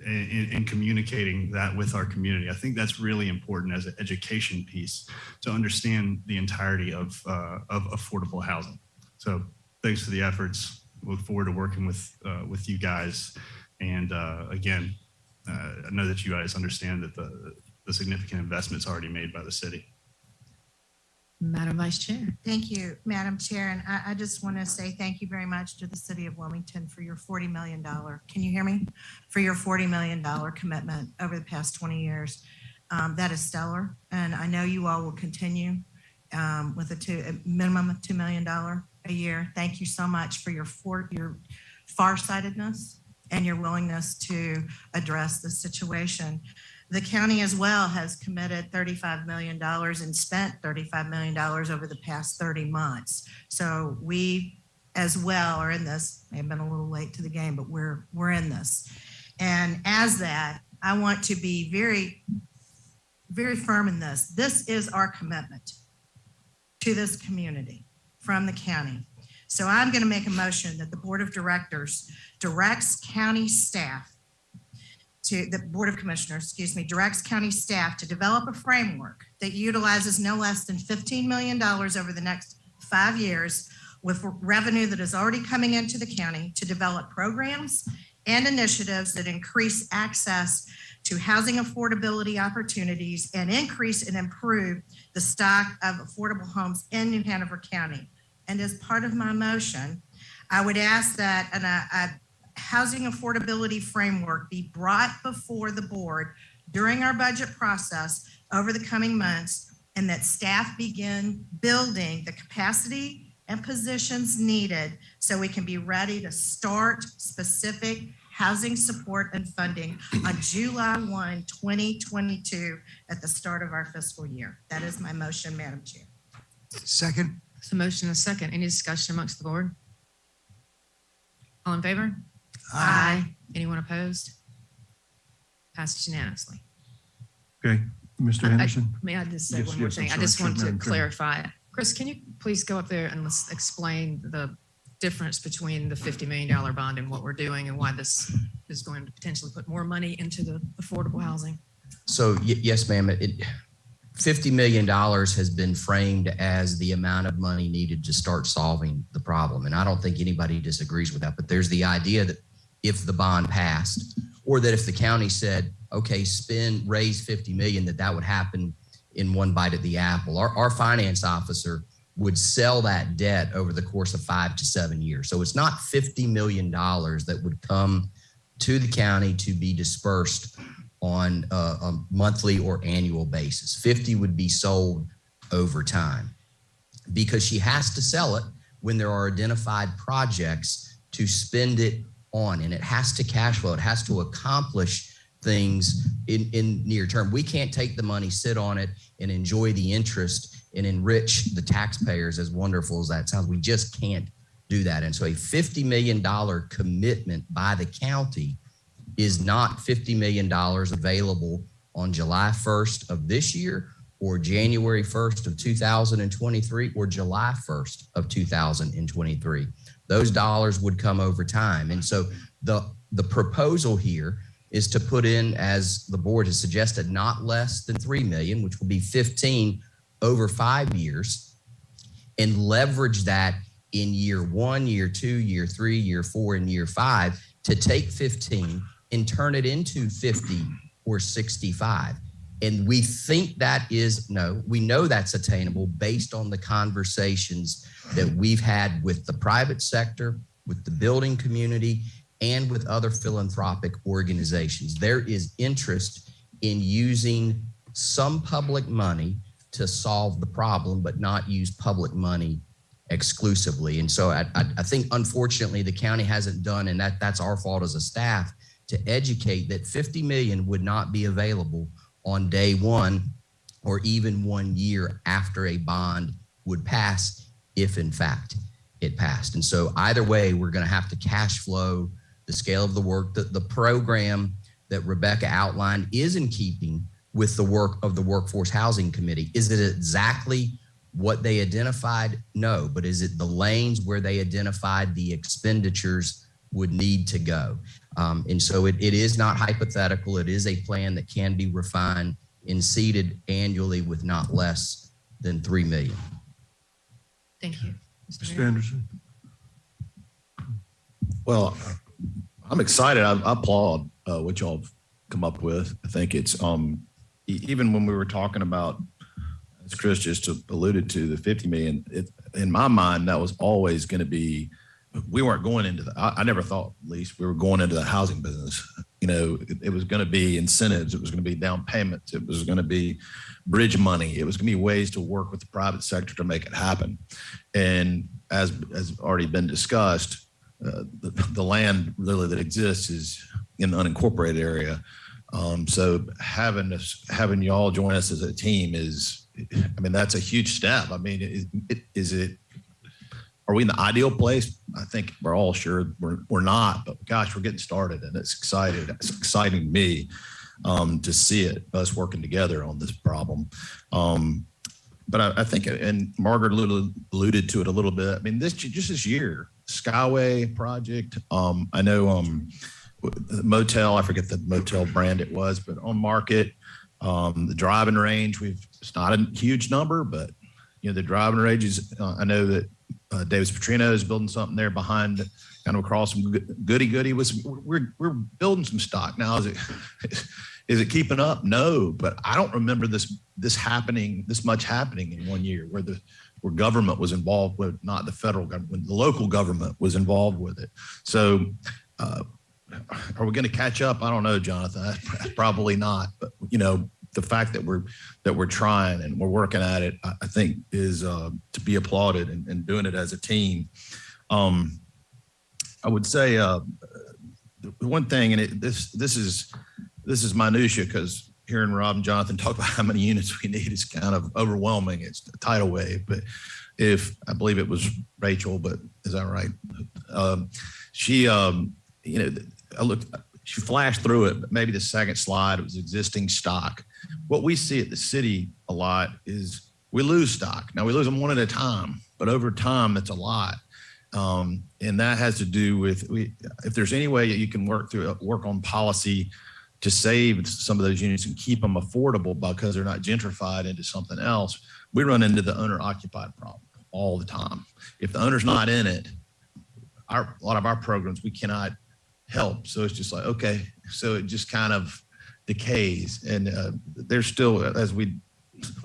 in communicating that with our community. I think that's really important as an education piece to understand the entirety of affordable housing. So thanks for the efforts. Look forward to working with you guys. And again, I know that you guys understand that the significant investments already made by the city. Madam Vice Chair. Thank you, Madam Chair. And I just want to say thank you very much to the city of Wilmington for your $40 million. Can you hear me? For your $40 million commitment over the past 20 years. That is stellar. And I know you all will continue with a minimum of $2 million a year. Thank you so much for your farsightedness and your willingness to address the situation. The county as well has committed $35 million and spent $35 million over the past 30 months. So we as well are in this. May have been a little late to the game, but we're in this. And as that, I want to be very, very firm in this. This is our commitment to this community from the county. So I'm going to make a motion that the Board of Directors directs county staff the Board of Commissioners, excuse me, directs county staff to develop a framework that utilizes no less than $15 million over the next 5 years with revenue that is already coming into the county to develop programs and initiatives that increase access to housing affordability opportunities and increase and improve the stock of affordable homes in New Hanover County. And as part of my motion, I would ask that a housing affordability framework be brought before the board during our budget process over the coming months, and that staff begin building the capacity and positions needed so we can be ready to start specific housing support and funding on July 1, 2022 at the start of our fiscal year. That is my motion, Madam Chair. Second. So motion and a second. Any discussion amongst the board? All in favor? Aye. Anyone opposed? Passes unanimously. Okay, Mr. Henderson. May I just say Yes, one more yes, thing? I'm I just sorry, want to Madam Chair. clarify. Chris, can you please go up there and let's explain the difference between the $50 million bond and what we're doing and why this is going to potentially put more money into the affordable housing? So yes, ma'am. $50 million has been framed as the amount of money needed to start solving the problem. And I don't think anybody disagrees with that, but there's the idea that if the bond passed, or that if the county said, okay, raise 50 million, that would happen in one bite at the apple. Our finance officer would sell that debt over the course of 5 to 7 years. So it's not $50 million that would come to the county to be dispersed on a monthly or annual basis. 50 would be sold over time because she has to sell it when there are identified projects to spend it on, and it has to cash flow. It has to accomplish things in near term. We can't take the money, sit on it, and enjoy the interest and enrich the taxpayers, as wonderful as that sounds. We just can't do that. And so a $50 million commitment by the county is not $50 million available on July 1st of this year, or January 1st of 2023, or July 1st of 2023. Those dollars would come over time. And so the proposal here is to put in, as the board has suggested, not less than 3 million, which will be 15 over 5 years, and leverage that in year 1, year 2, year 3, year 4, and year 5 to take 15 and turn it into 50 or 65. And we think we know that's attainable based on the conversations that we've had with the private sector, with the building community, and with other philanthropic organizations. There is interest in using some public money to solve the problem, but not use public money exclusively. And so I think, unfortunately, the county hasn't done, and that's our fault as a staff, to educate that 50 million would not be available on day one or even 1 year after a bond would pass, if in fact it passed. And so either way, we're going to have to cash flow the scale of the work. The program that Rebecca outlined is in keeping with the work of the Workforce Housing Committee. Is it exactly what they identified? No, but is it the lanes where they identified the expenditures would need to go? And so it is not hypothetical. It is a plan that can be refined and seeded annually with not less than 3 million. Thank you. Mr. Anderson. Well, I'm excited. I applaud what y'all have come up with. I think it's even when we were talking about, as Chris just alluded to, the 50 million, in my mind, that was always going to be, we weren't going into the, I never thought, at least, we were going into the housing business. You know, it was going to be incentives. It was going to be down payments. It was going to be bridge money. It was going to be ways to work with the private sector to make it happen. And as already been discussed, the land really that exists is in the unincorporated area. So having y'all join us as a team is, I mean, that's a huge step. I mean, are we in the ideal place? I think we're all sure we're not, but gosh, we're getting started, and it's exciting. It's exciting to me to see it, us working together on this problem. But I think, and Margaret alluded to it a little bit. I mean, just this year, Skyway project. I know the motel, I forget the motel brand it was, but on Market, the driving range, it's not a huge number, but you know, the driving ranges, I know that Davis Petrino is building something there behind, kind of across from Goody. We're building some stock now. Is it keeping up? No, but I don't remember this much happening in 1 year where government was involved with, not the federal government, when the local government was involved with it. So are we going to catch up? I don't know, Jonathan. Probably not. But you know, the fact that we're trying and we're working at it, I think is to be applauded, and doing it as a team. I would say the one thing, and this is minutia, because hearing Rob and Jonathan talk about how many units we need is kind of overwhelming. It's a tidal wave, but I believe it was Rachel, but is that right? She, you know, she flashed through it, but maybe the second slide, it was existing stock. What we see at the city a lot is we lose stock. Now we lose them one at a time, but over time, that's a lot. And that has to do with, if there's any way that you can work on policy to save some of those units and keep them affordable because they're not gentrified into something else, we run into the owner-occupied problem all the time. If the owner's not in it, a lot of our programs, we cannot help. So it's just like, okay, so it just kind of decays. And there's still, as we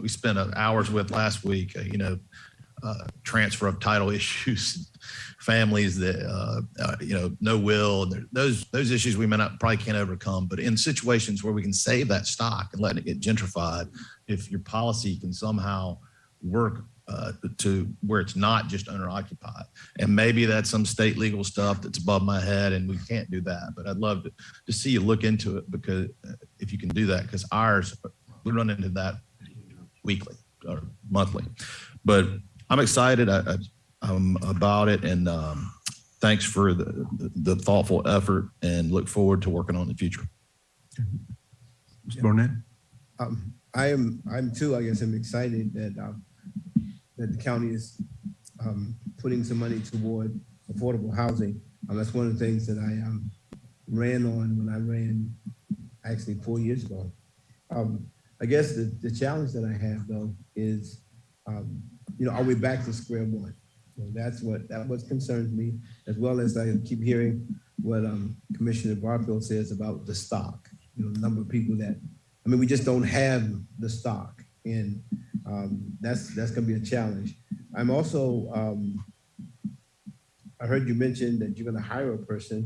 spent hours with last week, you know, transfer of title issues, families that, you know, no will, and those issues we probably can't overcome. But in situations where we can save that stock and let it get gentrified, if your policy can somehow work to where it's not just owner occupied, and maybe that's some state legal stuff that's above my head and we can't do that, but I'd love to see you look into it, because if you can do that, because ours, we run into that weekly or monthly. But I'm excited about it, and thanks for the thoughtful effort, and look forward to working on the future. Mr. Barnett? I'm too, I guess I'm excited that the county is putting some money toward affordable housing. That's one of the things that I ran on when I ran actually 4 years ago. I guess the challenge that I have, though, is, you know, are we back to square one? So that's what concerns me, as well as I keep hearing what Commissioner Barfield says about the stock. You know, the number of people that, I mean, we just don't have the stock, and that's going to be a challenge. I'm also, I heard you mention that you're going to hire a person,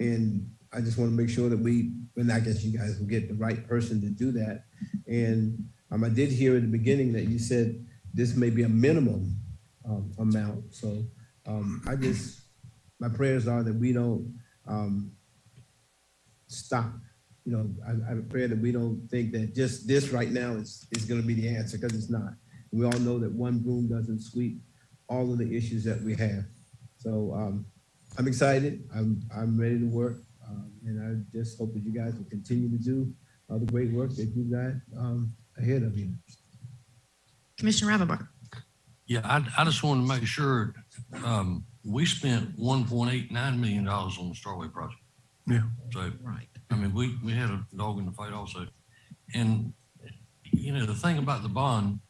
and I just want to make sure that I guess you guys will get the right person to do that. And I did hear in the beginning that you said this may be a minimum amount. So my prayers are that we don't stop. You know, I'm afraid that we don't think that just this right now is going to be the answer, because it's not. We all know that one broom doesn't sweep all of the issues that we have. So I'm excited. I'm ready to work. And I just hope that you guys will continue to do all the great work that you got ahead of you. Commissioner Ravenbach. Yeah, I just want to make sure we spent $1.89 million on the Starway project. Yeah. So, right. I mean, we had a dog in the fight also. And, you know, the thing about the bond,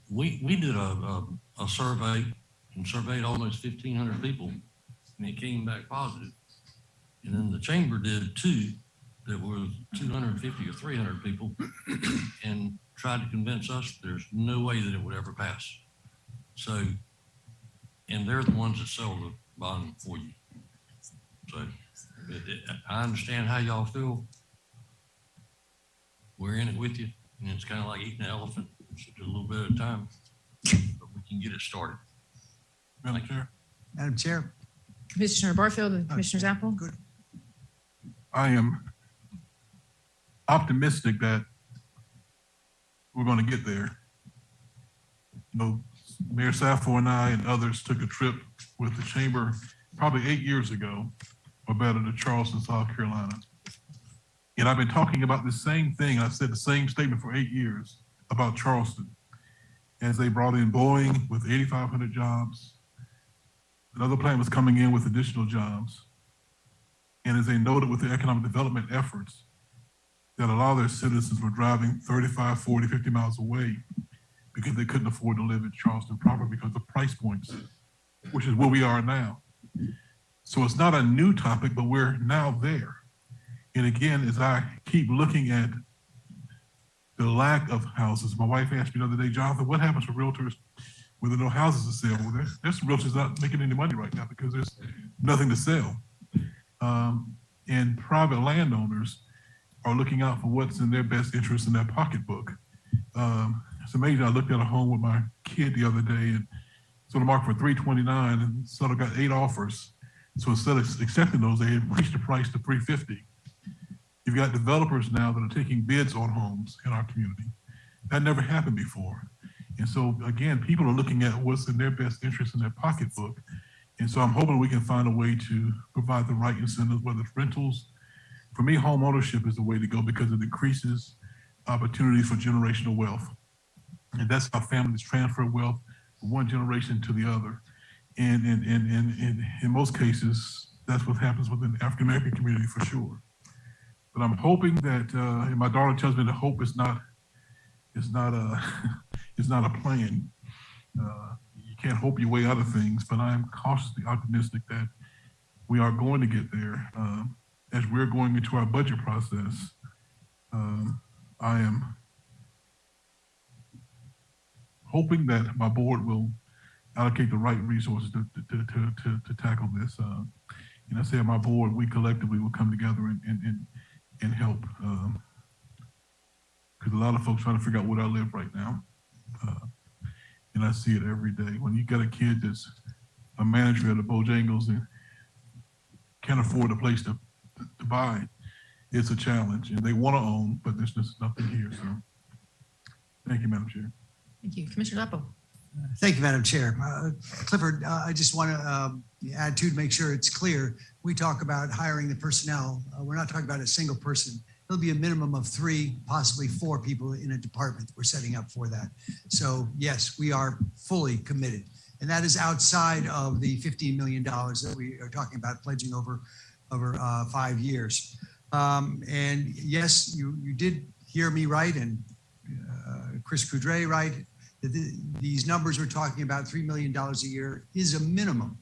we did a survey and surveyed almost 1,500 people, and it came back positive. And then the chamber did two that was 250 or 300 people and tried to convince us there's no way that it would ever pass. So, and they're the ones that sell the bond for you. So I understand how y'all feel. We're in it with you, and it's kind of like eating an elephant. It's just a little bit at a time, but we can get it started. Madam Chair. Madam Chair. Commissioner Barfield and Commissioner Zappel. Good. I am optimistic that we're going to get there. You know, Mayor Saffo and I and others took a trip with the chamber probably 8 years ago, or better, to Charleston, South Carolina. And I've been talking about the same thing. I've said the same statement for 8 years about Charleston, as they brought in Boeing with 8,500 jobs. Another plant was coming in with additional jobs. And as they noted with the economic development efforts, that a lot of their citizens were driving 35, 40, 50 miles away because they couldn't afford to live in Charleston proper because of price points, which is where we are now. So it's not a new topic, but we're now there. And again, as I keep looking at the lack of houses, my wife asked me the other day, Jonathan, what happens for realtors when there are no houses to sell? Well, there's some realtors not making any money right now because there's nothing to sell. And private landowners are looking out for what's in their best interest in their pocketbook. It's amazing. I looked at a home with my kid the other day and sort of marked for $329 and sort of got 8 offers. So instead of accepting those, they increased the price to $350. You've got developers now that are taking bids on homes in our community. That never happened before. And so again, people are looking at what's in their best interest in their pocketbook. And so I'm hoping we can find a way to provide the right incentives, whether it's rentals. For me, home ownership is the way to go because it increases opportunities for generational wealth. And that's how families transfer wealth from one generation to the other. And in most cases, that's what happens within the African-American community for sure. But I'm hoping that, and my daughter tells me that hope is not a plan. You can't hope your way out of things, but I am cautiously optimistic that we are going to get there. As we're going into our budget process, I am hoping that my board will allocate the right resources to tackle this. And I say my board, we collectively will come together and help. Because a lot of folks trying to figure out where I live right now. And I see it every day. When you got a kid that's a manager at a Bojangles and can't afford a place to buy, it's a challenge. And they want to own, but there's just nothing here. So thank you, Madam Chair. Thank you. Commissioner Zappel. Thank you, Madam Chair. Clifford, I just want to add to make sure it's clear. We talk about hiring the personnel. We're not talking about a single person. There'll be a minimum of 3, possibly 4 people in a department. We're setting up for that. So yes, we are fully committed. And that is outside of the $15 million that we are talking about pledging over 5 years. And yes, you did hear me right, and Chris Coudray right. These numbers we're talking about, $3 million a year, is a minimum.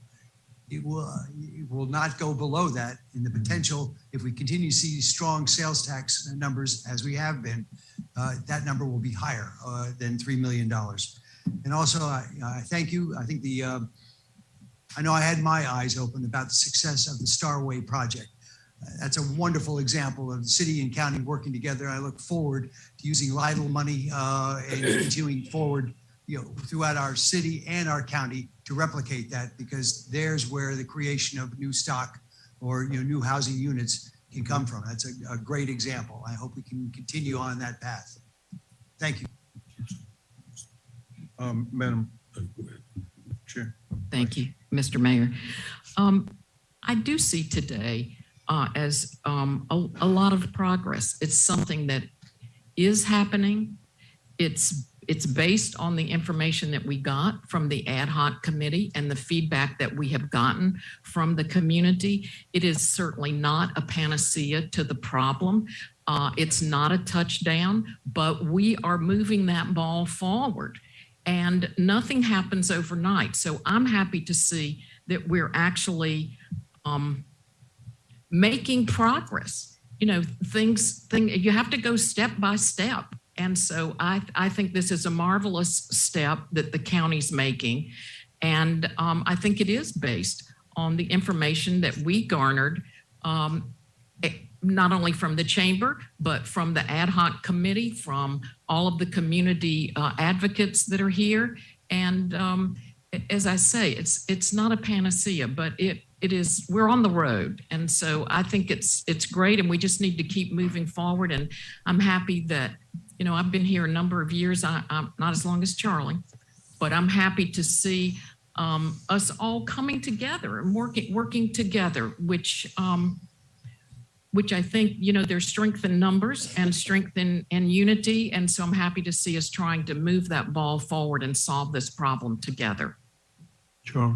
It will not go below that. In the potential, if we continue to see strong sales tax numbers as we have been, that number will be higher than $3 million. And also, I thank you. I think I know I had my eyes open about the success of the Starway project. That's a wonderful example of the city and county working together. I look forward to using Lidl money and continuing forward, throughout our city and our county to replicate that, because there's where the creation of new stock or new housing units can come from. That's a great example. I hope we can continue on that path. Thank you. Madam Chair. Thank you, Mr. Mayor. I do see today as a lot of progress. It's something that is happening. It's based on the information that we got from the ad hoc committee and the feedback that we have gotten from the community. It is certainly not a panacea to the problem. It's not a touchdown, but we are moving that ball forward. And nothing happens overnight. So I'm happy to see that we're actually making progress. You know, you have to go step by step. And so I think this is a marvelous step that the county's making. And I think it is based on the information that we garnered, not only from the chamber, but from the ad hoc committee, from all of the community advocates that are here. And as I say, it's not a panacea, but it is, we're on the road. And so I think it's great, and we just need to keep moving forward. And I'm happy that, you know, I've been here a number of years, I'm not as long as Charlie, but I'm happy to see us all coming together and working together, which I think, you know, there's strength in numbers and strength in unity. And so I'm happy to see us trying to move that ball forward and solve this problem together. Charlie.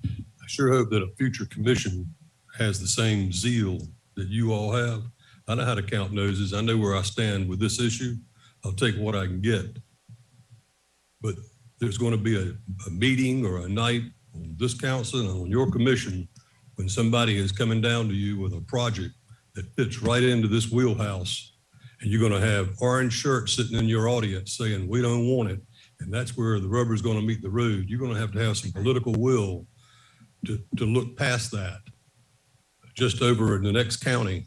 I sure hope that a future commission has the same zeal that you all have. I know how to count noses. I know where I stand with this issue. I'll take what I can get. But there's going to be a meeting or a night on this council and on your commission when somebody is coming down to you with a project that fits right into this wheelhouse, and you're going to have orange shirts sitting in your audience saying, we don't want it. And that's where the rubber is going to meet the road. You're going to have some political will to look past that. Just over in the next county,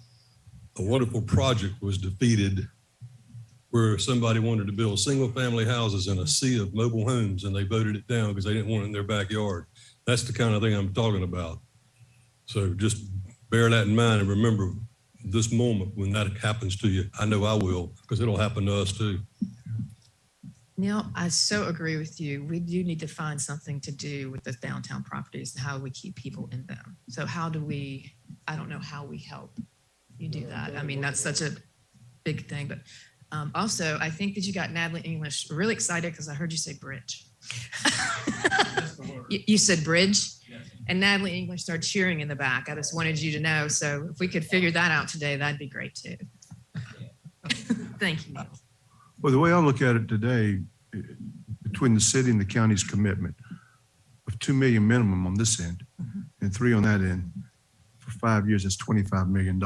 a wonderful project was defeated where somebody wanted to build single family houses in a sea of mobile homes, and they voted it down because they didn't want it in their backyard. That's the kind of thing I'm talking about. So just bear that in mind and remember this moment when that happens to you. I know I will, because it'll happen to us too. Neil, I so agree with you. We do need to find something to do with the downtown properties and how we keep people in them. So how do we, I don't know how we help you do that. I mean, that's such a big thing, but also I think that you got Natalie English really excited because I heard you say bridge. You said bridge? And Natalie English started cheering in the back. I just wanted you to know. So if we could figure that out today, that'd be great too. Thank you, Neil. Well, the way I look at it today, between the city and the county's commitment of 2 million minimum on this end and 3 on that end, for 5 years, that's $25 million.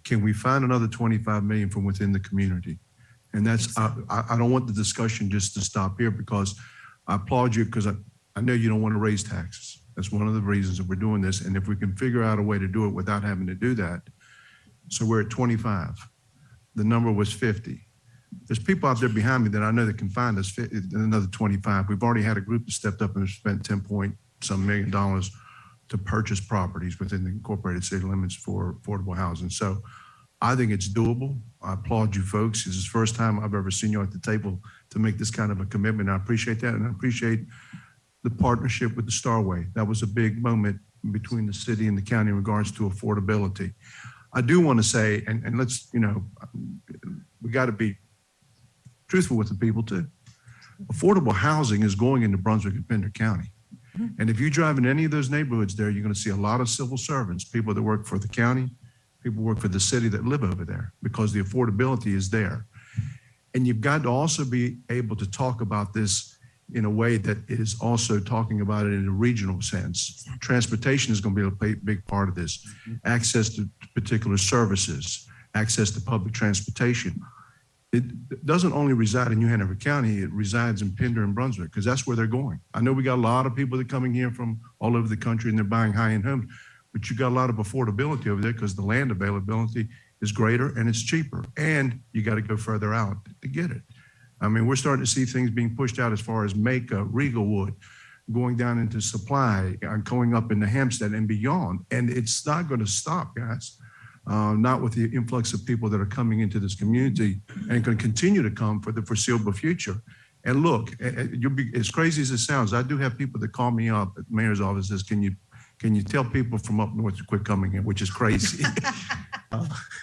Can we find another 25 million from within the community? And that's, I don't want the discussion just to stop here, because I applaud you, because I know you don't want to raise taxes. That's one of the reasons that we're doing this. And if we can figure out a way to do it without having to do that. So we're at 25. The number was 50. There's people out there behind me that I know that can find us another 25. We've already had a group that stepped up and spent $10-some million to purchase properties within the incorporated city limits for affordable housing. So I think it's doable. I applaud you folks. This is the first time I've ever seen you at the table to make this kind of a commitment. I appreciate that. And I appreciate the partnership with the Starway. That was a big moment between the city and the county in regards to affordability. I do want to say, and let's, you know, we got to be truthful with the people too. Affordable housing is going into Brunswick and Pender County. And if you drive in any of those neighborhoods there, you're going to see a lot of civil servants, people that work for the county, people work for the city that live over there, because the affordability is there. And you've got to also be able to talk about this in a way that is also talking about it in a regional sense. Transportation is going to be a big part of this. Access to particular services, access to public transportation. It doesn't only reside in New Hanover County, it resides in Pender and Brunswick, because that's where they're going. I know we got a lot of people that are coming here from all over the country and they're buying high-end homes, but you got a lot of affordability over there because the land availability is greater and it's cheaper, and you got to go further out to get it. I mean, we're starting to see things being pushed out as far as Macon, Regalwood, going down into Supply, going up into Hempstead and beyond, and it's not going to stop, guys. not with the influx of people that are coming into this community and going to continue to come for the foreseeable future. And look, you'll be, as crazy as it sounds, I do have people that call me up at the mayor's office and says, can you tell people from up north to quit coming in, which is crazy.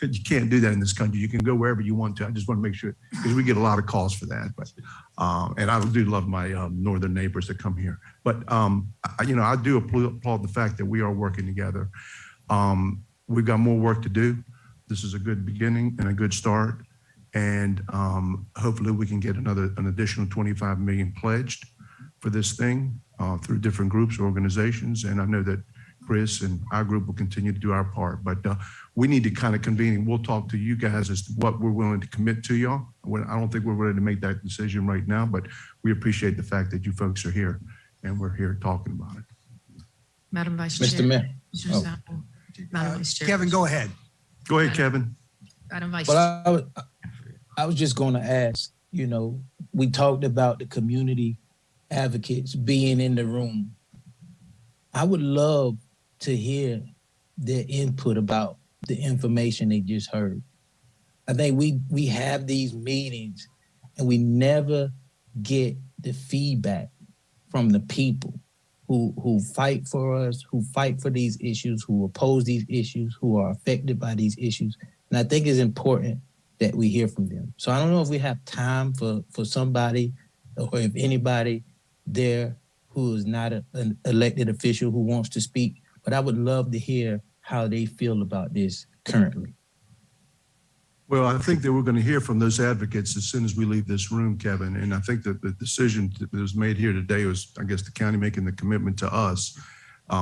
You can't do that in this country. You can go wherever you want to. I just want to make sure, because we get a lot of calls for that. But and I do love my northern neighbors that come here. But I do applaud the fact that we are working together. We've got more work to do. This is a good beginning and a good start. And hopefully we can get an additional 25 million pledged for this thing through different groups, organizations. And I know that Chris and our group will continue to do our part, but we need to kind of convene and we'll talk to you guys as to what we're willing to commit to y'all. I don't think we're ready to make that decision right now, but we appreciate the fact that you folks are here and we're here talking about it. Madam Vice Mr. Chair. Mayor. Mr. Zapple. Madam Vice Chair. Kevin, go ahead. Go ahead, Kevin. Madam Vice Chair. Well, I was just going to ask, we talked about the community advocates being in the room. I would love to hear their input about the information they just heard. I think we have these meetings and we never get the feedback from the people who fight for us, who fight for these issues, who oppose these issues, who are affected by these issues. And I think it's important that we hear from them. So I don't know if we have time for somebody or if anybody there who is not an elected official who wants to speak, but I would love to hear how they feel about this currently. Well, I think that we're going to hear from those advocates as soon as we leave this room, Kevin. And I think that the decision that was made here today was, I guess, the county making the commitment to us.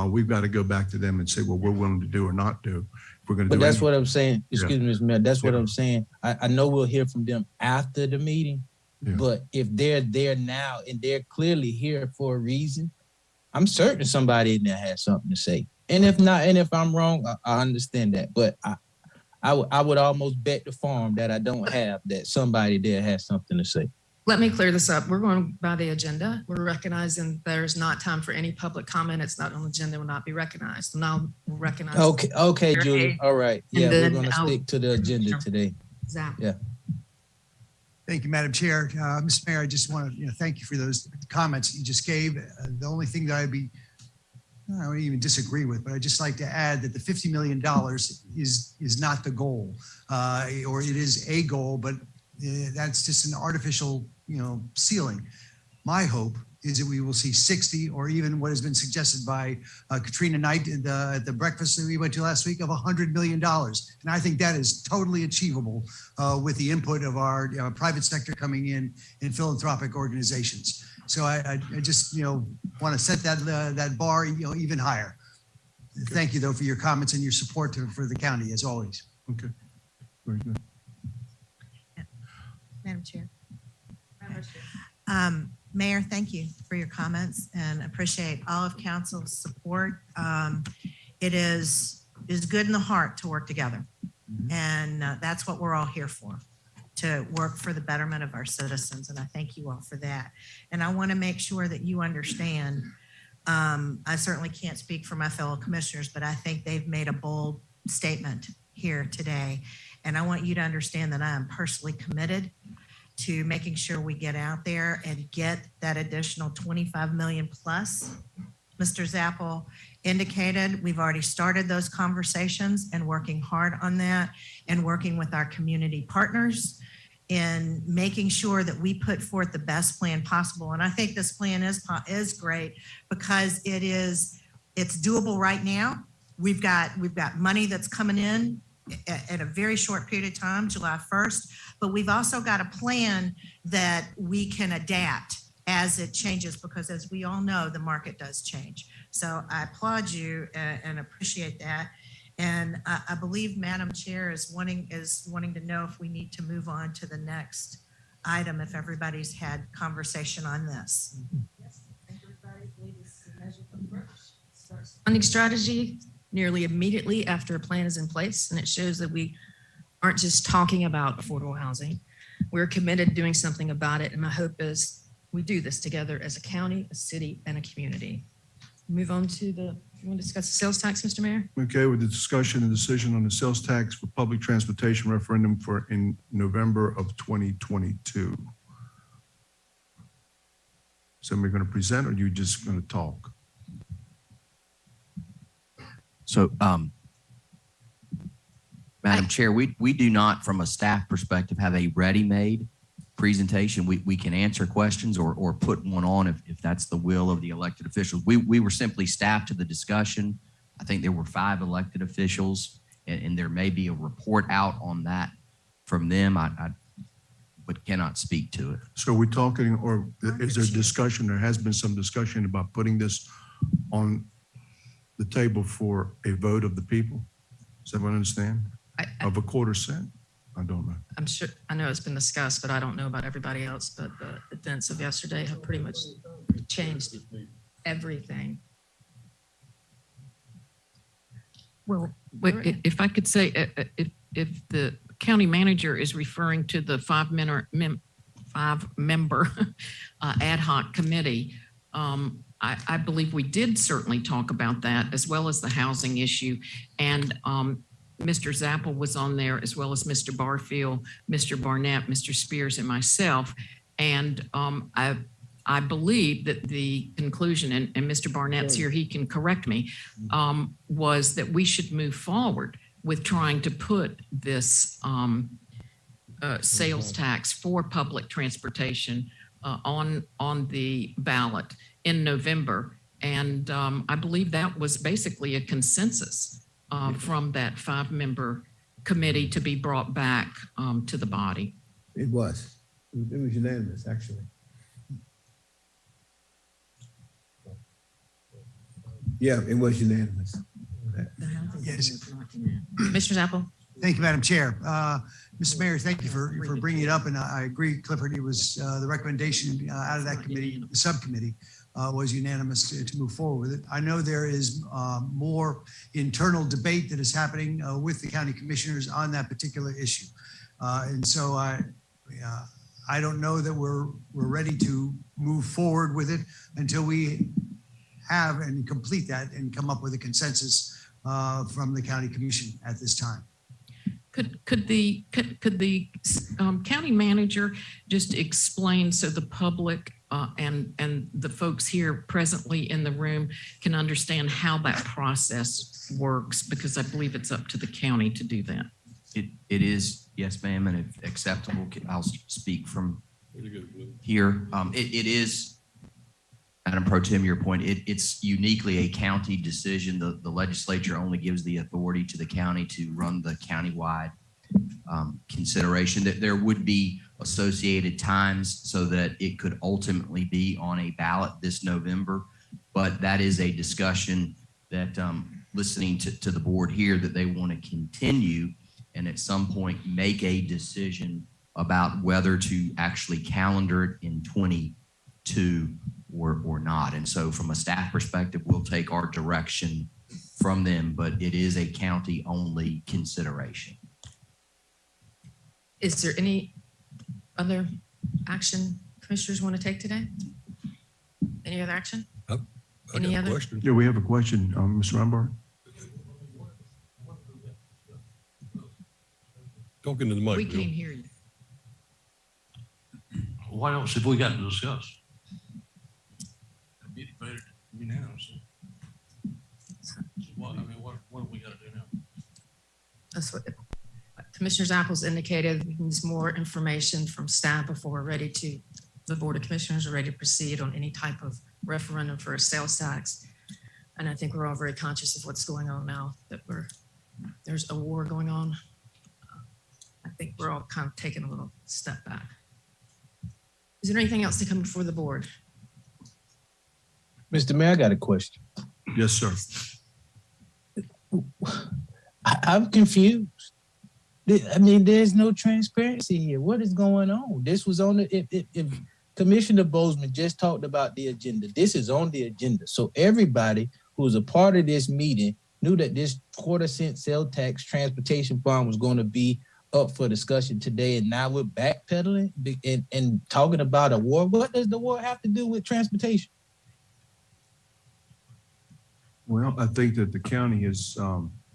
We've got to go back to them and say what we're willing to do or not do. If we're going to But that's what I'm saying. Excuse me, Mr. Mayor. That's what I'm saying. I know we'll hear from them after the meeting, but if they're there now and they're clearly here for a reason, I'm certain somebody in there has something to say. And if not, and if I'm wrong, I understand that. But I would almost bet the farm that I don't have that somebody there has something to say. Let me clear this up. We're going by the agenda. We're recognizing there's not time for any public comment. It's not on the agenda, will not be recognized. Now we'll recognize. Okay, Julie. All right. Yeah, we're going to stick to the agenda today. Exactly. Yeah. Thank you, Madam Chair. Mr. Mayor, I just want to thank you for those comments that you just gave. The only thing that I don't even disagree with, but I'd just like to add that the $50 million is not the goal, or it is a goal, but that's just an artificial, ceiling. My hope is that we will see 60 or even what has been suggested by Katrina Knight at the breakfast that we went to last week of $100 million. And I think that is totally achievable with the input of our private sector coming in philanthropic organizations. So I just, want to set that bar, even higher. Okay. Thank you, though, for your comments and your support for the county, as always. Okay. Very good. Madam Chair. Mayor, thank you for your comments and appreciate all of council's support. It is good in the heart to work together. And that's what we're all here for, to work for the betterment of our citizens. And I thank you all for that. And I want to make sure that you understand, I certainly can't speak for my fellow commissioners, but I think they've made a bold statement here today. And I want you to understand that I am personally committed to making sure we get out there and get that additional 25 million plus. Mr. Zapple indicated we've already started those conversations and working hard on that and working with our community partners in making sure that we put forth the best plan possible. And I think this plan is great because it's doable right now. We've got money that's coming in at a very short period of time, July 1st, but we've also got a plan that we can adapt as it changes, because as we all know, the market does change. So I applaud you and appreciate that. And I believe Madam Chair is wanting to know if we need to move on to the next item, if everybody's had conversation on this. Yes, I think everybody believes it's a measured approach. Funding strategy nearly immediately after a plan is in place, and it shows that we aren't just talking about affordable housing. We're committed to doing something about it, and my hope is we do this together as a county, a city, and a community. Move on to the You want to discuss the sales tax, Mr. Mayor? Okay, with the discussion and decision on the sales tax for public transportation referendum for in November of 2022. Somebody going to present or you just going to talk? So, Madam Chair, we do not, from a staff perspective, have a ready-made presentation. We can answer questions or put one on if that's the will of the elected officials. We were simply staff to the discussion. I think there were 5 elected officials, and there may be a report out on that from them. But cannot speak to it. So we're talking, or is there discussion, there has been some discussion about putting this on the table for a vote of the people? Does everyone understand? Of a quarter cent? I don't know. I'm sure, I know it's been discussed, but I don't know about everybody else, but the events of yesterday have pretty much changed everything. Well, if I could say, if the county manager is referring to the 5-member ad hoc committee, I believe we did certainly talk about that, as well as the housing issue. And Mr. Zappel was on there, as well as Mr. Barfield, Mr. Barnett, Mr. Spears, and myself. And I believe that the conclusion, and Mr. Barnett's here, he can correct me, was that we should move forward with trying to put this sales tax for public transportation on the ballot in November. And I believe that was basically a consensus from that 5-member committee to be brought back to the body. It was unanimous, actually. Yeah, it was unanimous. Yes. Mr. Zappel? Thank you, Madam Chair. Mr. Mayor, thank you for bringing it up. And I agree, Clifford, it was the recommendation out of that committee, the subcommittee, was unanimous to move forward with it. I know there is more internal debate that is happening with the county commissioners on that particular issue. And so I don't know that we're ready to move forward with it until we have and complete that and come up with a consensus from the county commission at this time. Could the county manager just explain so the public and the folks here presently in the room can understand how that process works? Because I believe it's up to the county to do that. It is, yes, ma'am, and if acceptable, I'll speak from here. It is, Madam Pro Tem, your point, it's uniquely a county decision. The legislature only gives the authority to the county to run the countywide consideration. That there would be associated times so that it could ultimately be on a ballot this November. But that is a discussion that listening to the board here that they want to continue and at some point make a decision about whether to actually calendar it in 22 or not. And so from a staff perspective, we'll take our direction from them, but it is a county only consideration. Is there any other action commissioners want to take today? Any other action? Any other question? Yeah, we have a question, Mr. Lombard. Talk into the mic. We Bill. can't hear you. What else have we got to discuss? What do we got to do now? That's what Commissioner Zappel's indicated. We need more information from staff before we're ready to, the Board of Commissioners are ready to proceed on any type of referendum for a sales tax. And I think we're all very conscious of what's going on now, that there's a war going on. I think we're all kind of taking a little step back. Is there anything else to come before the board? Mr. Mayor, I got a question. Yes, sir. I'm confused. I mean, there's no transparency here. What is going on? This was on the, if Commissioner Bozeman just talked about the agenda, this is on the agenda. So everybody who's a part of this meeting knew that this quarter-cent sales tax transportation bond was going to be up for discussion today, and now we're backpedaling and talking about a war. What does the war have to do with transportation? Well, I think that the county has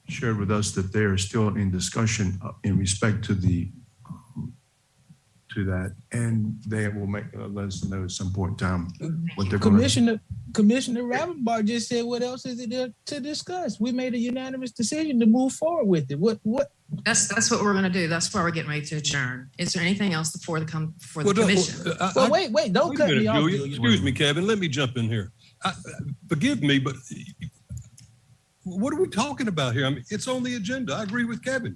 shared with us that they are still in discussion in respect to to that, and they will let us know at some point in time what they're going to. Commissioner Ravenbar just said, what else is it there to discuss? We made a unanimous decision to move forward with it. What? That's what we're going to do. That's why we're getting ready to adjourn. Is there anything else before the commission? Wait, don't cut me off. Julia. Excuse me, Kevin. Let me jump in here. Forgive me, but what are we talking about here? I mean, it's on the agenda. I agree with Kevin.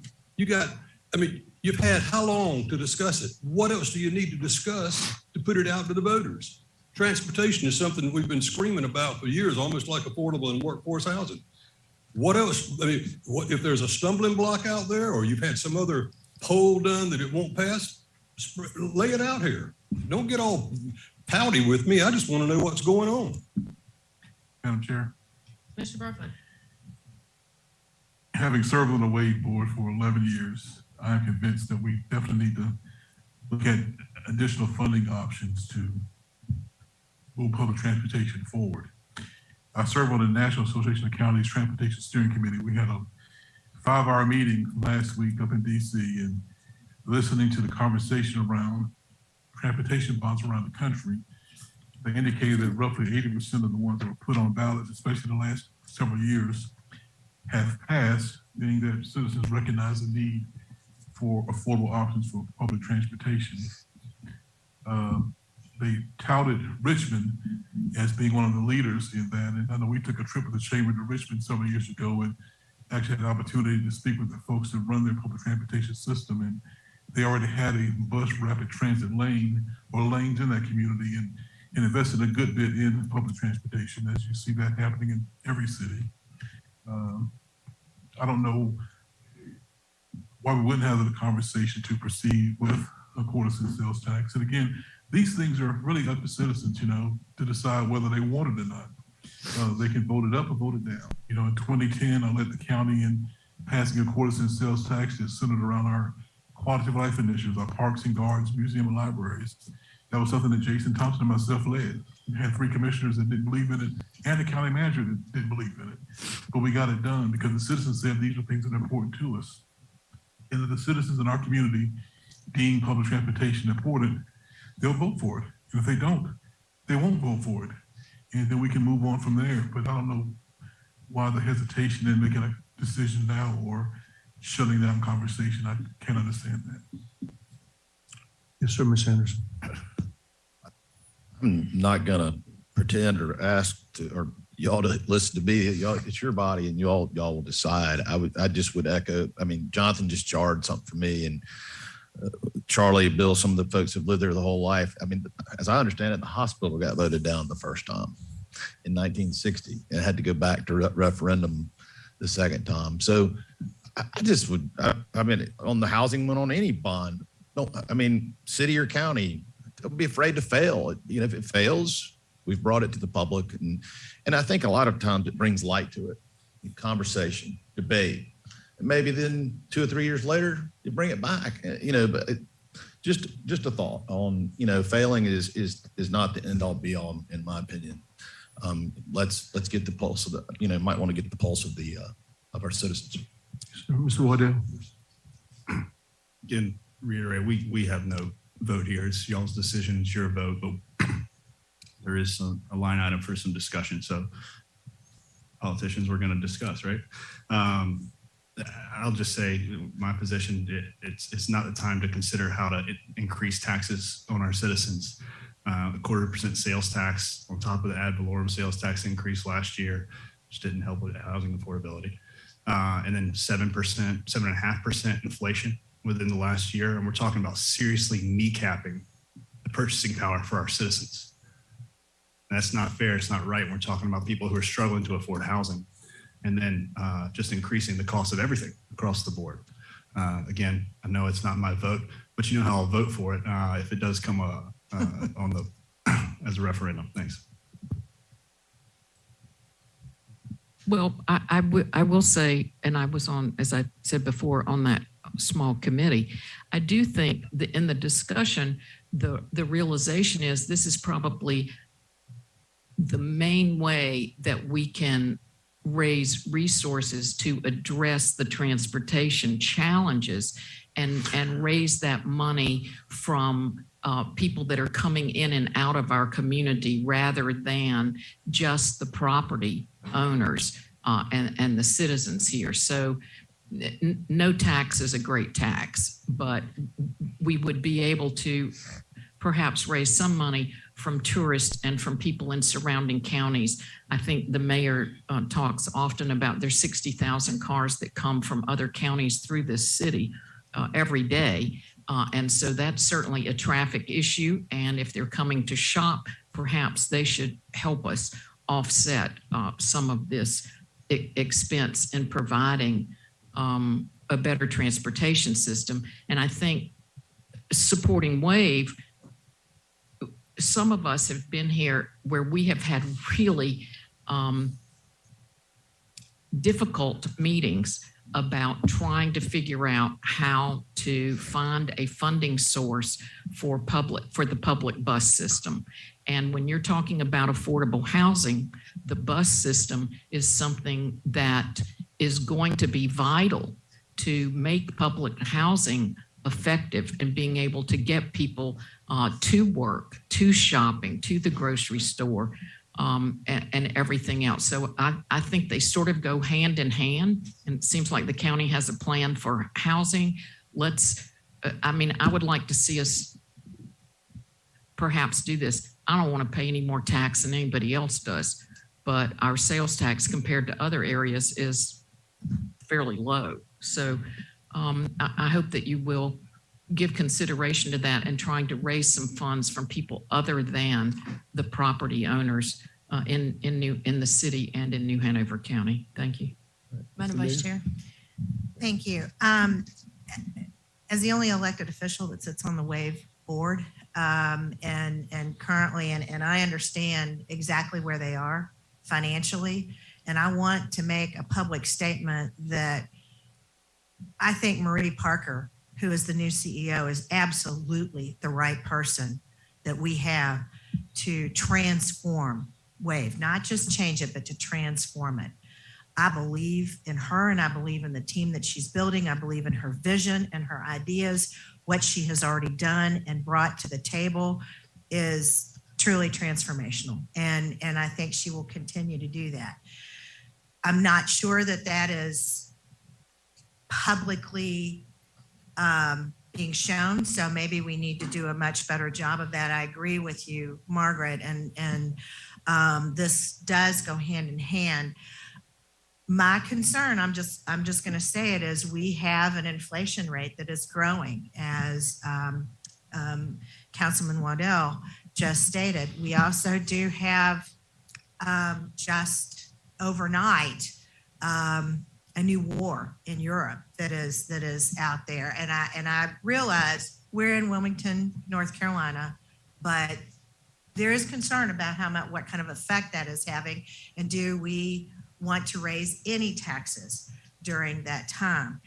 You've had how long to discuss it? What else do you need to discuss to put it out to the voters? Transportation is something we've been screaming about for years, almost like affordable and workforce housing. What else? What if there's a stumbling block out there, or you've had some other poll done that it won't pass? Lay it out here. Don't get all pouty with me. I just want to know what's going on. Madam Chair. Mr. Barfoot. Having served on the Wade Board for 11 years, I am convinced that we definitely need to look at additional funding options to move public transportation forward. I serve on the National Association of Counties Transportation Steering Committee. We had a 5-hour meeting last week up in DC, and listening to the conversation around transportation bonds around the country, they indicated that roughly 80% of the ones that were put on ballots, especially in the last several years, have passed, meaning that citizens recognize the need for affordable options for public transportation. They touted Richmond as being one of the leaders in that. And I know we took a trip with the chamber to Richmond several years ago and actually had the opportunity to speak with the folks that run their public transportation system. And they already had a bus rapid transit lane or lanes in that community and invested a good bit in public transportation, as you see that happening in every city. I don't know why we wouldn't have the conversation to proceed with a quarter-cent sales tax. And again, these things are really up to citizens, to decide whether they want it or not. They can vote it up or vote it down. In 2010, I led the county in passing a quarter-cent sales tax that's centered around our quality of life initiatives, our parks and gardens, museum and libraries. That was something that Jason Thompson and myself led. We had 3 commissioners that didn't believe in it and the county manager that didn't believe in it. But we got it done because the citizens said these are things that are important to us. And that the citizens in our community deem public transportation important, they'll vote for it. And if they don't, they won't vote for it. And then we can move on from there. But I don't know why the hesitation in making a decision now or shutting down conversation. I can't understand that. Yes, sir, Ms. Anderson. I'm not gonna pretend or ask or y'all to listen to me. Y'all, it's your body, and y'all will decide. I just would echo. Jonathan just jarred something for me, and Charlie, Bill, some of the folks have lived there the whole life. As I understand it, the hospital got voted down the first time in 1960, and had to go back to referendum the second time. So I just would. On the housing one, on any bond, city or county, don't be afraid to fail. If it fails, we've brought it to the public, and I think a lot of times it brings light to it, conversation, debate, and maybe then 2 or 3 years later you bring it back. But just a thought on failing is not the end all be all in my opinion. Let's get the pulse of the might want to get the pulse of the of our citizens. Mr. Waddell. Again, reiterate, we have no vote here. It's y'all's decision. It's your vote, but there is a line item for some discussion. So politicians we're going to discuss, right? I'll just say my position, it's not the time to consider how to increase taxes on our citizens. A 0.25% sales tax on top of the ad valorem sales tax increase last year, which didn't help with housing affordability. And then 7.5% inflation within the last year. And we're talking about seriously kneecapping the purchasing power for our citizens. That's not fair. It's not right. We're talking about people who are struggling to afford housing, and then just increasing the cost of everything across the board. Again, I know it's not my vote, but you know how I'll vote for it if it does come as a referendum. Thanks. Well, I will say, and I was on, as I said before, on that small committee. I do think that in the discussion, the realization is this is probably the main way that we can raise resources to address the transportation challenges and raise that money from people that are coming in and out of our community rather than just the property owners and the citizens here. So no tax is a great tax, but we would be able to perhaps raise some money from tourists and from people in surrounding counties. I think the mayor talks often about there's 60,000 cars that come from other counties through this city every day. And so that's certainly a traffic issue. And if they're coming to shop, perhaps they should help us offset some of this expense in providing a better transportation system. And I think supporting WAVE, some of us have been here where we have had really difficult meetings about trying to figure out how to find a funding source for the public bus system. And when you're talking about affordable housing, the bus system is something that is going to be vital to make public housing effective and being able to get people to work, to shopping, to the grocery store, and everything else. So I think they sort of go hand in hand, and it seems like the county has a plan for housing. I would like to see us perhaps do this. I don't want to pay any more tax than anybody else does, but our sales tax compared to other areas is fairly low. So I hope that you will give consideration to that and trying to raise some funds from people other than the property owners in the city and in New Hanover County. Thank you. Madam Vice Chair. Thank you. As the only elected official that sits on the WAVE board, and currently, and I understand exactly where they are financially, and I want to make a public statement that I think Marie Parker, who is the new CEO, is absolutely the right person that we have to transform WAVE, not just change it, but to transform it. I believe in her, and I believe in the team that she's building. I believe in her vision and her ideas. What she has already done and brought to the table is truly transformational. And I think she will continue to do that. I'm not sure that that is publicly being shown. So maybe we need to do a much better job of that. I agree with you, Margaret, and this does go hand in hand. My concern, I'm just going to say it, is we have an inflation rate that is growing, as Councilman Waddell just stated. We also do have just overnight a new war in Europe that is out there, and I realize we're in Wilmington, North Carolina, but there is concern about what kind of effect that is having, and do we want to raise any taxes during that time?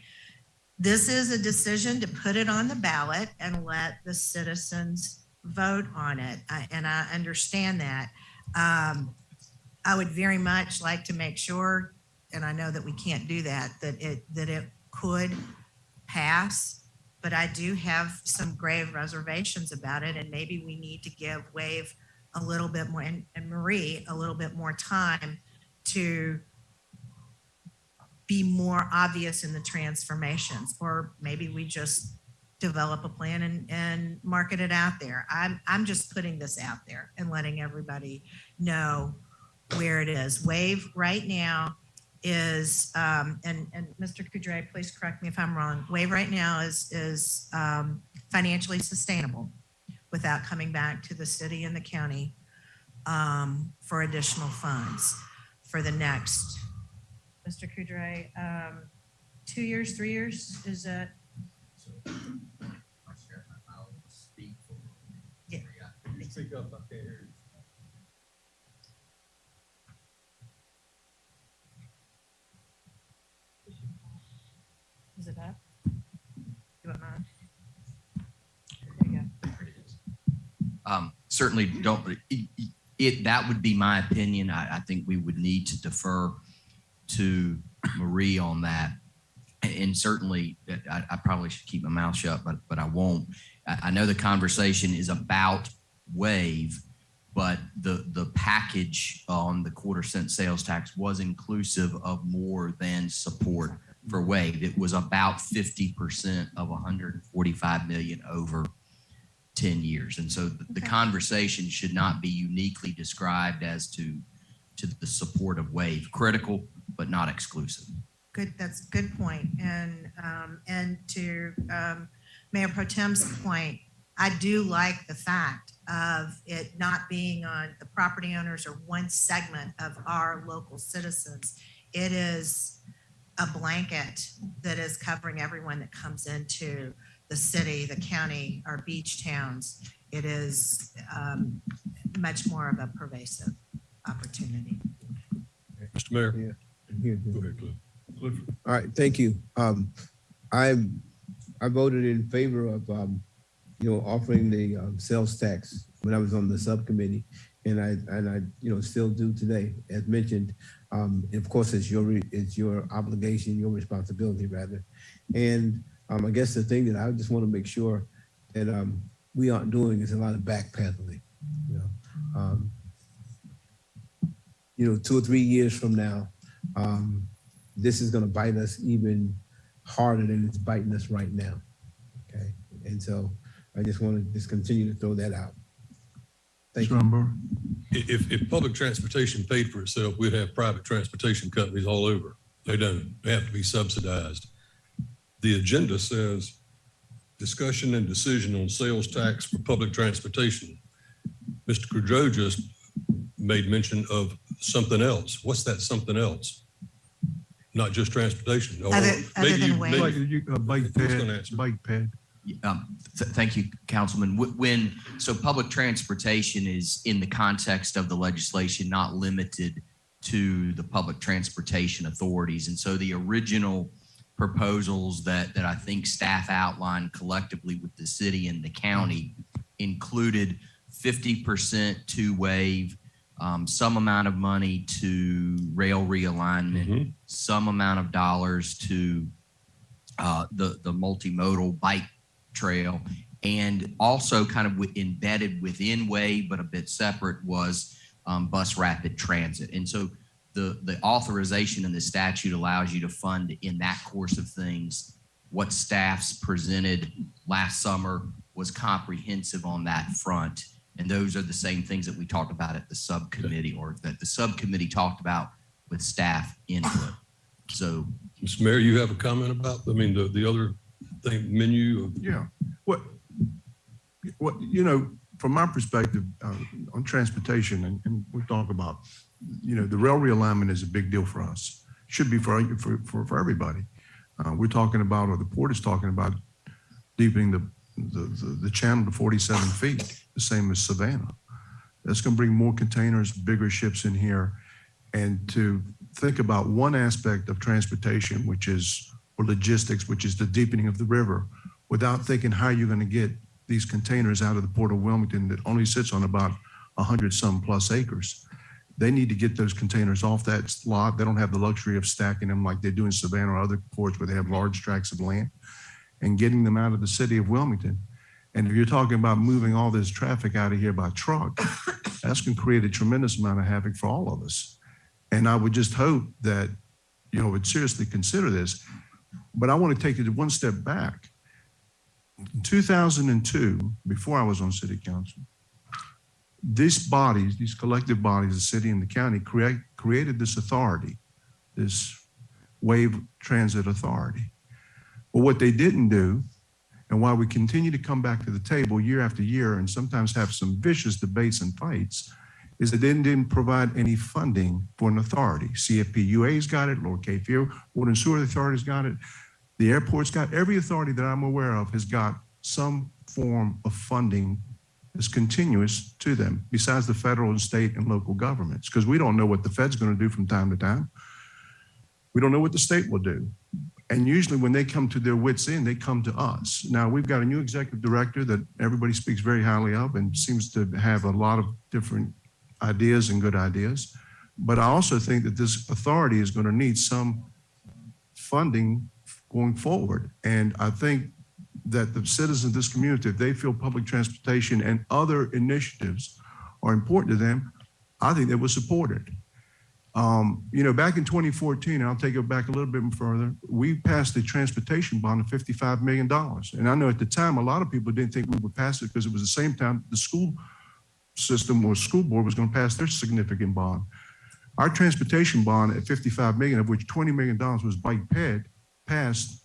This is a decision to put it on the ballot and let the citizens vote on it, and I understand that. I would very much like to make sure, and I know that we can't do that it could pass, but I do have some grave reservations about it, and maybe we need to give WAVE a little bit more, and Marie a little bit more time to be more obvious in the transformations, or maybe we just develop a plan and market it out there. I'm just putting this out there and letting everybody know where it is. WAVE right now is, and Mr. Kudre, please correct me if I'm wrong. WAVE right now is financially sustainable without coming back to the city and the county for additional funds for the next, Mr. Kudre, 2 years, 3 years, is that? Yeah. Speak up, I can't hear you. Is it up? You want mine? There you go. Certainly don't, that would be my opinion. I think we would need to defer to Marie on that. And certainly, I probably should keep my mouth shut, but I won't. I know the conversation is about WAVE, but the package on the quarter-cent sales tax was inclusive of more than support for WAVE. It was about 50% of 145 million over 10 years. And so the conversation should not be uniquely described as to the support of WAVE. Critical, but not exclusive. Good, that's a good point. And to Mayor Pro Tem's point, I do like the fact of it not being on the property owners or one segment of our local citizens. It is a blanket that is covering everyone that comes into the city, the county, our beach towns. It is much more of a pervasive opportunity. Mr. Mayor. Yeah. Go ahead, Cliff. All right, thank you. I voted in favor of offering the sales tax when I was on the subcommittee, and I still do today. As mentioned, of course, it's your obligation, your responsibility rather. And I guess the thing that I just want to make sure that we aren't doing is a lot of backpedaling. 2 or 3 years from now, this is going to bite us even harder than it's biting us right now. Okay, and so I just want to just continue to throw that out. Thank you. If public transportation paid for itself, we'd have private transportation companies all over. They don't. They have to be subsidized. The agenda says discussion and decision on sales tax for public transportation. Mr. Goudreau just made mention of something else. What's that something else? Not just transportation. Other than WAVE. Bike ped. Thank you, Councilman. So public transportation is in the context of the legislation, not limited to the public transportation authorities. And so the original proposals that I think staff outlined collectively with the city and the county included 50% to WAVE, some amount of money to rail realignment, some amount of dollars to the multimodal bike trail, and also kind of embedded within WAVE, but a bit separate, was bus rapid transit. And so the authorization in the statute allows you to fund in that course of things. What staffs presented last summer was comprehensive on that front. And those are the same things that we talked about at the subcommittee, or that the subcommittee talked about with staff input. So, Mr. Mayor, you have a comment about, the other thing, menu? Yeah. What, from my perspective on transportation, and we talk about, the rail realignment is a big deal for us. Should be for everybody. We're talking about, or the port is talking about, deepening the channel to 47 feet, the same as Savannah. That's going to bring more containers, bigger ships in here, and to think about one aspect of transportation, or logistics, which is the deepening of the river, without thinking how you're going to get these containers out of the Port of Wilmington that only sits on about 100-some plus acres. They need to get those containers off that lot. They don't have the luxury of stacking them like they do in Savannah or other ports where they have large tracts of land, and getting them out of the city of Wilmington. And if you're talking about moving all this traffic out of here by truck, that's going to create a tremendous amount of havoc for all of us. And I would just hope that, would seriously consider this. But I want to take it one step back. In 2002, before I was on city council, these collective bodies, the city and the county, created this authority, this WAVE Transit Authority. But what they didn't do, and why we continue to come back to the table year after year and sometimes have some vicious debates and fights, is that they didn't provide any funding for an authority. CFPUA's got it, Lower Cape Fear, Water and Sewer Authority's got it, the airport's got, every authority that I'm aware of has got some form of funding that's continuous to them, besides the federal and state and local governments, because we don't know what the Fed's going to do from time to time. We don't know what the state will do. And usually when they come to their wits' end, they come to us. Now, we've got a new executive director that everybody speaks very highly of and seems to have a lot of different ideas and good ideas. But I also think that this authority is going to need some funding going forward. And I think that the citizens of this community, if they feel public transportation and other initiatives are important to them, I think they will support it. You know, back in 2014, I'll take it back a little bit further, we passed a transportation bond of $55 million. And I know at the time, a lot of people didn't think we would pass it because it was the same time the school system or school board was going to pass their significant bond. Our transportation bond at $55 million, of which $20 million was bike ped, passed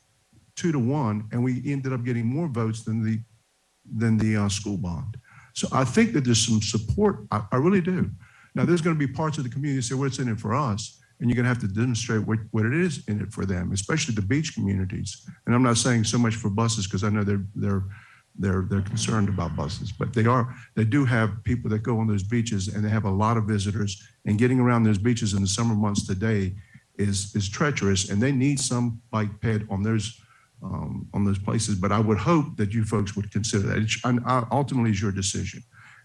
2-1, and we ended up getting more votes than the school bond. So I think that there's some support. I really do. Now, there's going to be parts of the community that say, what's in it for us? And you're going to have to demonstrate what it is in it for them, especially the beach communities. And I'm not saying so much for buses because I know they're concerned about buses, but they do have people that go on those beaches and they have a lot of visitors, and getting around those beaches in the summer months today is treacherous, and they need some bike ped on those places. But I would hope that you folks would consider that. Ultimately, it's your decision.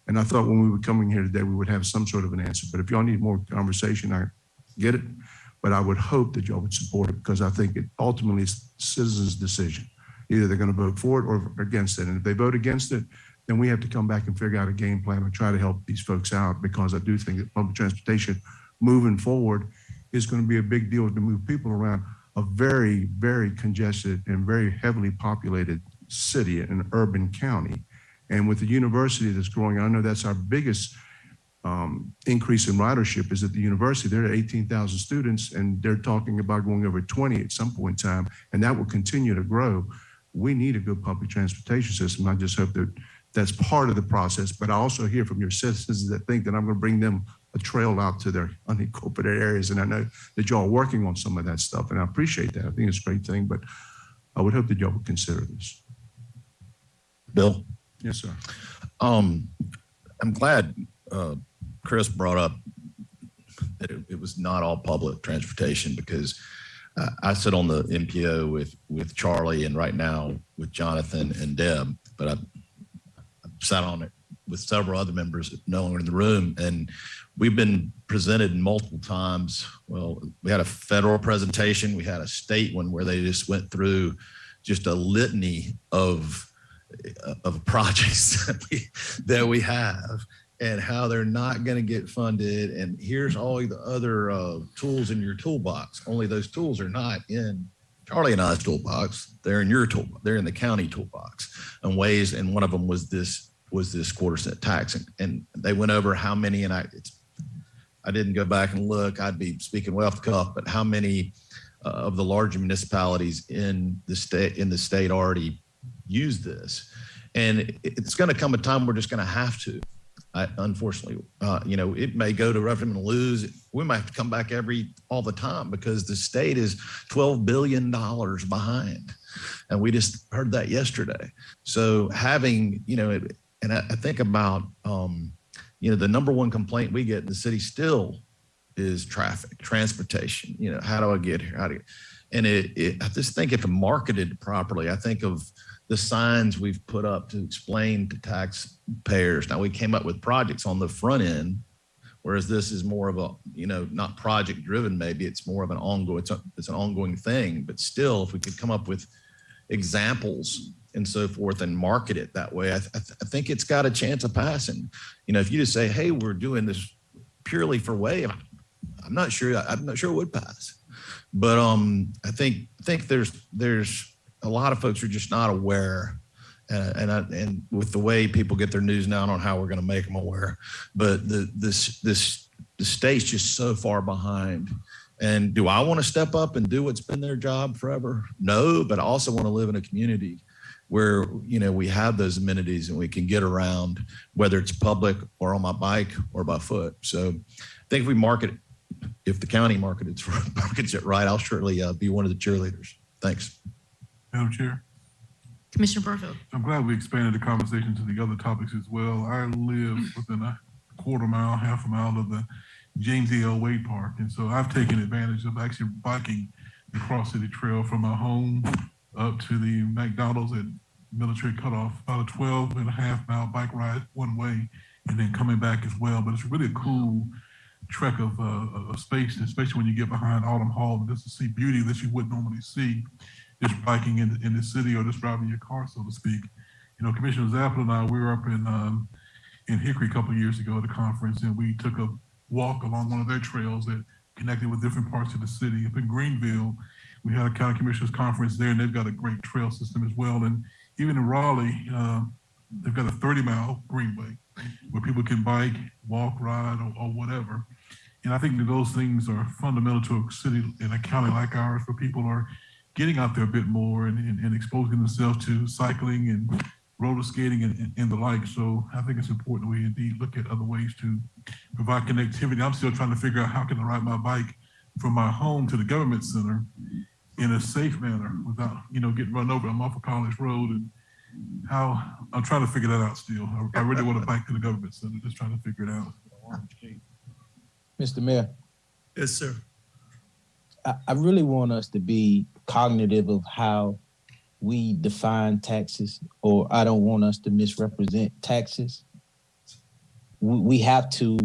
And I thought when we were coming here today, we would have some sort of an answer. But if y'all need more conversation, I get it. But I would hope that y'all would support it because I think it ultimately is citizens' decision. Either they're going to vote for it or against it. And if they vote against it, then we have to come back and figure out a game plan and try to help these folks out, because I do think that public transportation moving forward is going to be a big deal to move people around a very, very congested and very heavily populated city and urban county. And with the university that's growing, I know that's our biggest increase in ridership is at the university. They're at 18,000 students, and they're talking about going over 20 at some point in time, and that will continue to grow. We need a good public transportation system. I just hope that that's part of the process. But I also hear from your citizens that think that I'm going to bring them a trail out to their unincorporated areas. And I know that y'all are working on some of that stuff, and I appreciate that. I think it's a great thing, but I would hope that y'all would consider this. Bill? Yes, sir. I'm glad Chris brought up that it was not all public transportation, because I sit on the MPO with Charlie and right now with Jonathan and Deb, but I sat on it with several other members no longer in the room, and we've been presented multiple times. Well, we had a federal presentation, we had a state one where they just went through just a litany of projects that we have and how they're not going to get funded. And here's all the other tools in your toolbox. Only those tools are not in Charlie and I's toolbox. They're in your toolbox. They're in the county toolbox and ways. And one of them was this quarter-cent tax. And they went over how many, and I didn't go back and look, I'd be speaking way off the cuff, but how many of the larger municipalities in the state already use this. And it's going to come a time we're just going to have to, unfortunately. It may go to referendum and lose. We might have to come back all the time because the state is $12 billion behind. And we just heard that yesterday. So having, and I think about, the number one complaint we get in the city still is traffic, transportation. How do I get here? I just think if marketed properly, I think of the signs we've put up to explain to taxpayers. Now, we came up with projects on the front end, whereas this is more of a, not project driven, maybe it's more of an ongoing, it's an ongoing thing, but still, if we could come up with examples and so forth and market it that way, I think it's got a chance of passing. If you just say, hey, we're doing this purely for WAVE, I'm not sure it would pass. But I think there's a lot of folks are just not aware, and with the way people get their news now, I don't know how we're going to make them aware. But the state's just so far behind. And do I want to step up and do what's been their job forever? No, but I also want to live in a community where we have those amenities and we can get around, whether it's public or on my bike or by foot. So I think if the county markets it right, I'll surely be one of the cheerleaders. Thanks. Madam Chair. Commissioner Burfield. I'm glad we expanded the conversation to the other topics as well. I live within a half a mile of the James E. L. Wade Park. And so I've taken advantage of actually biking the Cross City Trail from my home up to the McDonald's at Military Cutoff, about a 12.5 mile bike ride one way, and then coming back as well. But it's really a cool trek of space, especially when you get behind Autumn Hall and just to see beauty that you wouldn't normally see just biking in the city or just driving your car, so to speak. You know, Commissioner Zappel and I, we were up in Hickory a couple of years ago at a conference, and we took a walk along one of their trails that connected with different parts of the city. Up in Greenville, we had a county commissioners conference there, and they've got a great trail system as well. And even in Raleigh, they've got a 30-mile greenway where people can bike, walk, ride, or whatever. And I think that those things are fundamental to a city and a county like ours, where people are getting out there a bit more and exposing themselves to cycling and roller skating and the like. So I think it's important we indeed look at other ways to provide connectivity. I'm still trying to figure out how can I ride my bike from my home to the government center in a safe manner without, you know, getting run over. I'm off of College Road, and how I'm trying to figure that out still. I really want to bike to the government center, just trying to figure it out. Mr. Mayor. Yes, sir. I really want us to be cognitive of how we define taxes, or I don't want us to misrepresent taxes. We have to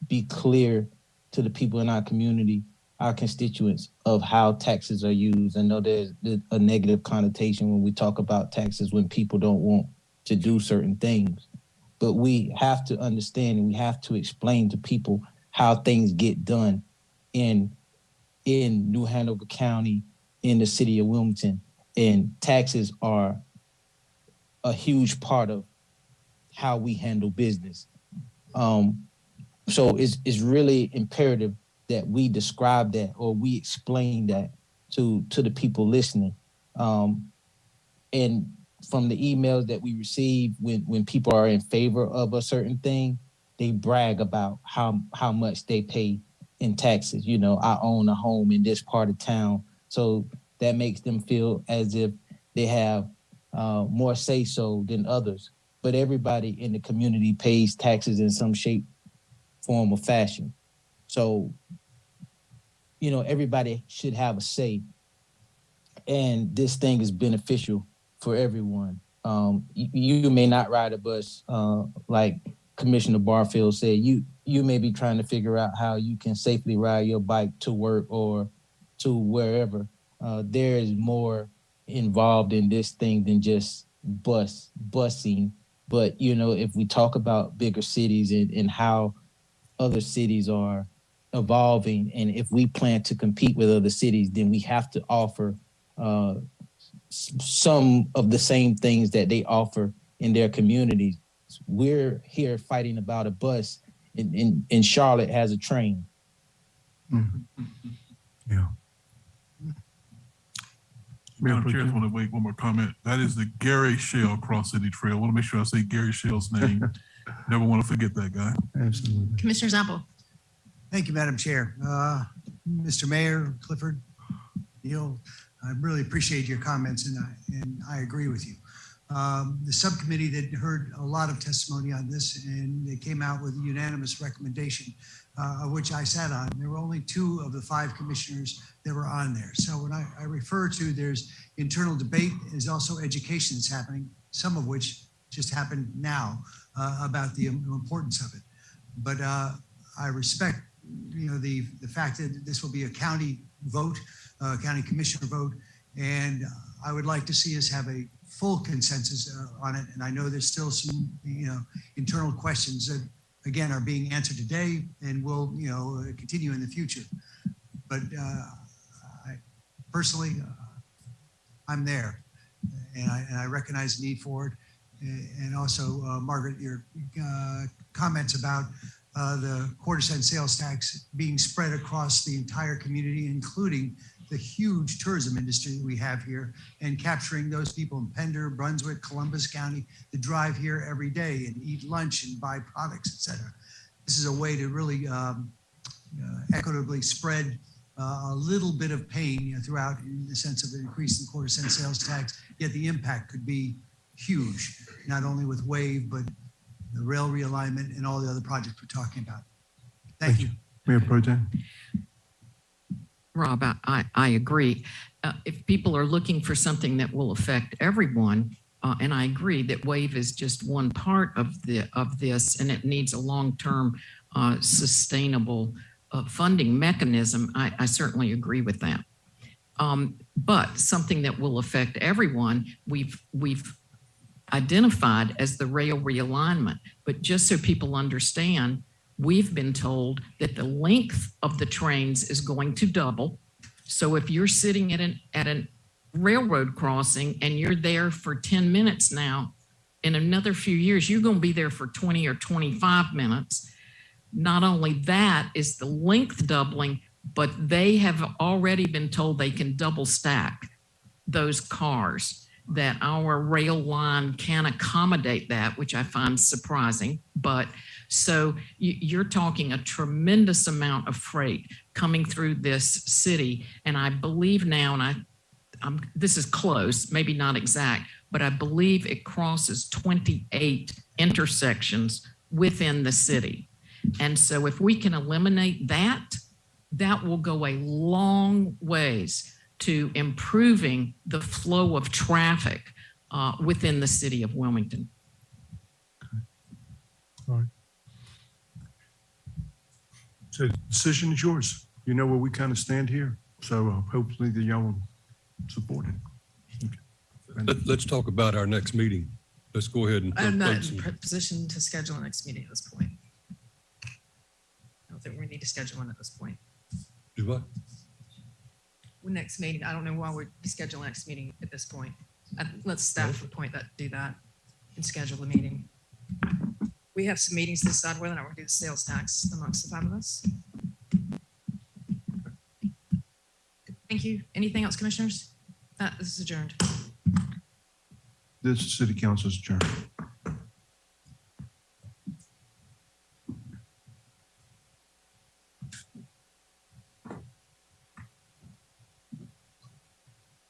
be clear to the people in our community, our constituents, of how taxes are used. I know there's a negative connotation when we talk about taxes when people don't want to do certain things, but we have to understand and we have to explain to people how things get done in New Hanover County, in the city of Wilmington. And taxes are a huge part of how we handle business. So it's really imperative that we describe that, or we explain that to the people listening. And from the emails that we receive, when people are in favor of a certain thing, they brag about how much they pay in taxes. You know, I own a home in this part of town. So that makes them feel as if they have more say-so than others. But everybody in the community pays taxes in some shape, form, or fashion. So, you know, everybody should have a say. And this thing is beneficial for everyone. You may not ride a bus, like Commissioner Barfield said. You may be trying to figure out how you can safely ride your bike to work or to wherever. There is more involved in this thing than just busing. But, you know, if we talk about bigger cities and how other cities are evolving, and if we plan to compete with other cities, then we have to offer some of the same things that they offer in their communities. We're here fighting about a bus, and Charlotte has a train. Mm-hmm. Yeah. Madam Chair, I just want to make one more comment. That is the Gary Shell Cross City Trail. I want to make sure I say Gary Shell's name. Never want to forget that guy. Absolutely. Commissioner Zappel. Thank you, Madam Chair. Mr. Mayor, Clifford, Neil, I really appreciate your comments, and I agree with you. The subcommittee that heard a lot of testimony on this, and they came out with a unanimous recommendation, of which I sat on. There were only 2 of the 5 commissioners that were on there. So when I refer to there's internal debate, there's also education that's happening, some of which just happened now, about the importance of it. But I respect, you know, the fact that this will be a county vote, county commissioner vote, and I would like to see us have a full consensus on it. And I know there's still some, you know, internal questions that, again, are being answered today and will, you know, continue in the future. But I personally, I'm there, and I recognize the need for it. And also, Margaret, your comments about the quarter-cent sales tax being spread across the entire community, including the huge tourism industry that we have here, and capturing those people in Pender, Brunswick, Columbus County that drive here every day and eat lunch and buy products, et cetera. This is a way to really equitably spread a little bit of pain, you know, throughout, in the sense of an increase in quarter-cent sales tax, yet the impact could be huge, not only with WAVE, but the rail realignment and all the other projects we're talking about. Thank you. Mayor Pro Tem. Rob, I agree. If people are looking for something that will affect everyone, and I agree that WAVE is just one part of this, and it needs a long-term sustainable funding mechanism, I certainly agree with that. But something that will affect everyone, we've identified as the rail realignment. But just so people understand, we've been told that the length of the trains is going to double. So if you're sitting at an railroad crossing and you're there for 10 minutes now, in another few years, you're going to be there for 20 or 25 minutes. Not only that is the length doubling, but they have already been told they can double stack those cars, that our rail line can accommodate that, which I find surprising. But so you're talking a tremendous amount of freight coming through this city. And I believe now, and this is close, maybe not exact, but I believe it crosses 28 intersections within the city. And so if we can eliminate that, that will go a long ways to improving the flow of traffic within the city of Wilmington. All right. So the decision is yours. You know where we kind of stand here. So hopefully the y'all will support it. Okay. Let's talk about our next meeting. Let's go ahead and. I'm not in a position to schedule a next meeting at this point. I don't think we need to schedule one at this point. Do what? Next meeting, I don't know why we're scheduling next meeting at this point. Let's staff appoint that, do that and schedule the meeting. We have some meetings to decide whether or not we're gonna do the sales tax amongst the 5 of us. Thank you. Anything else, commissioners? This is adjourned. This city council is adjourned.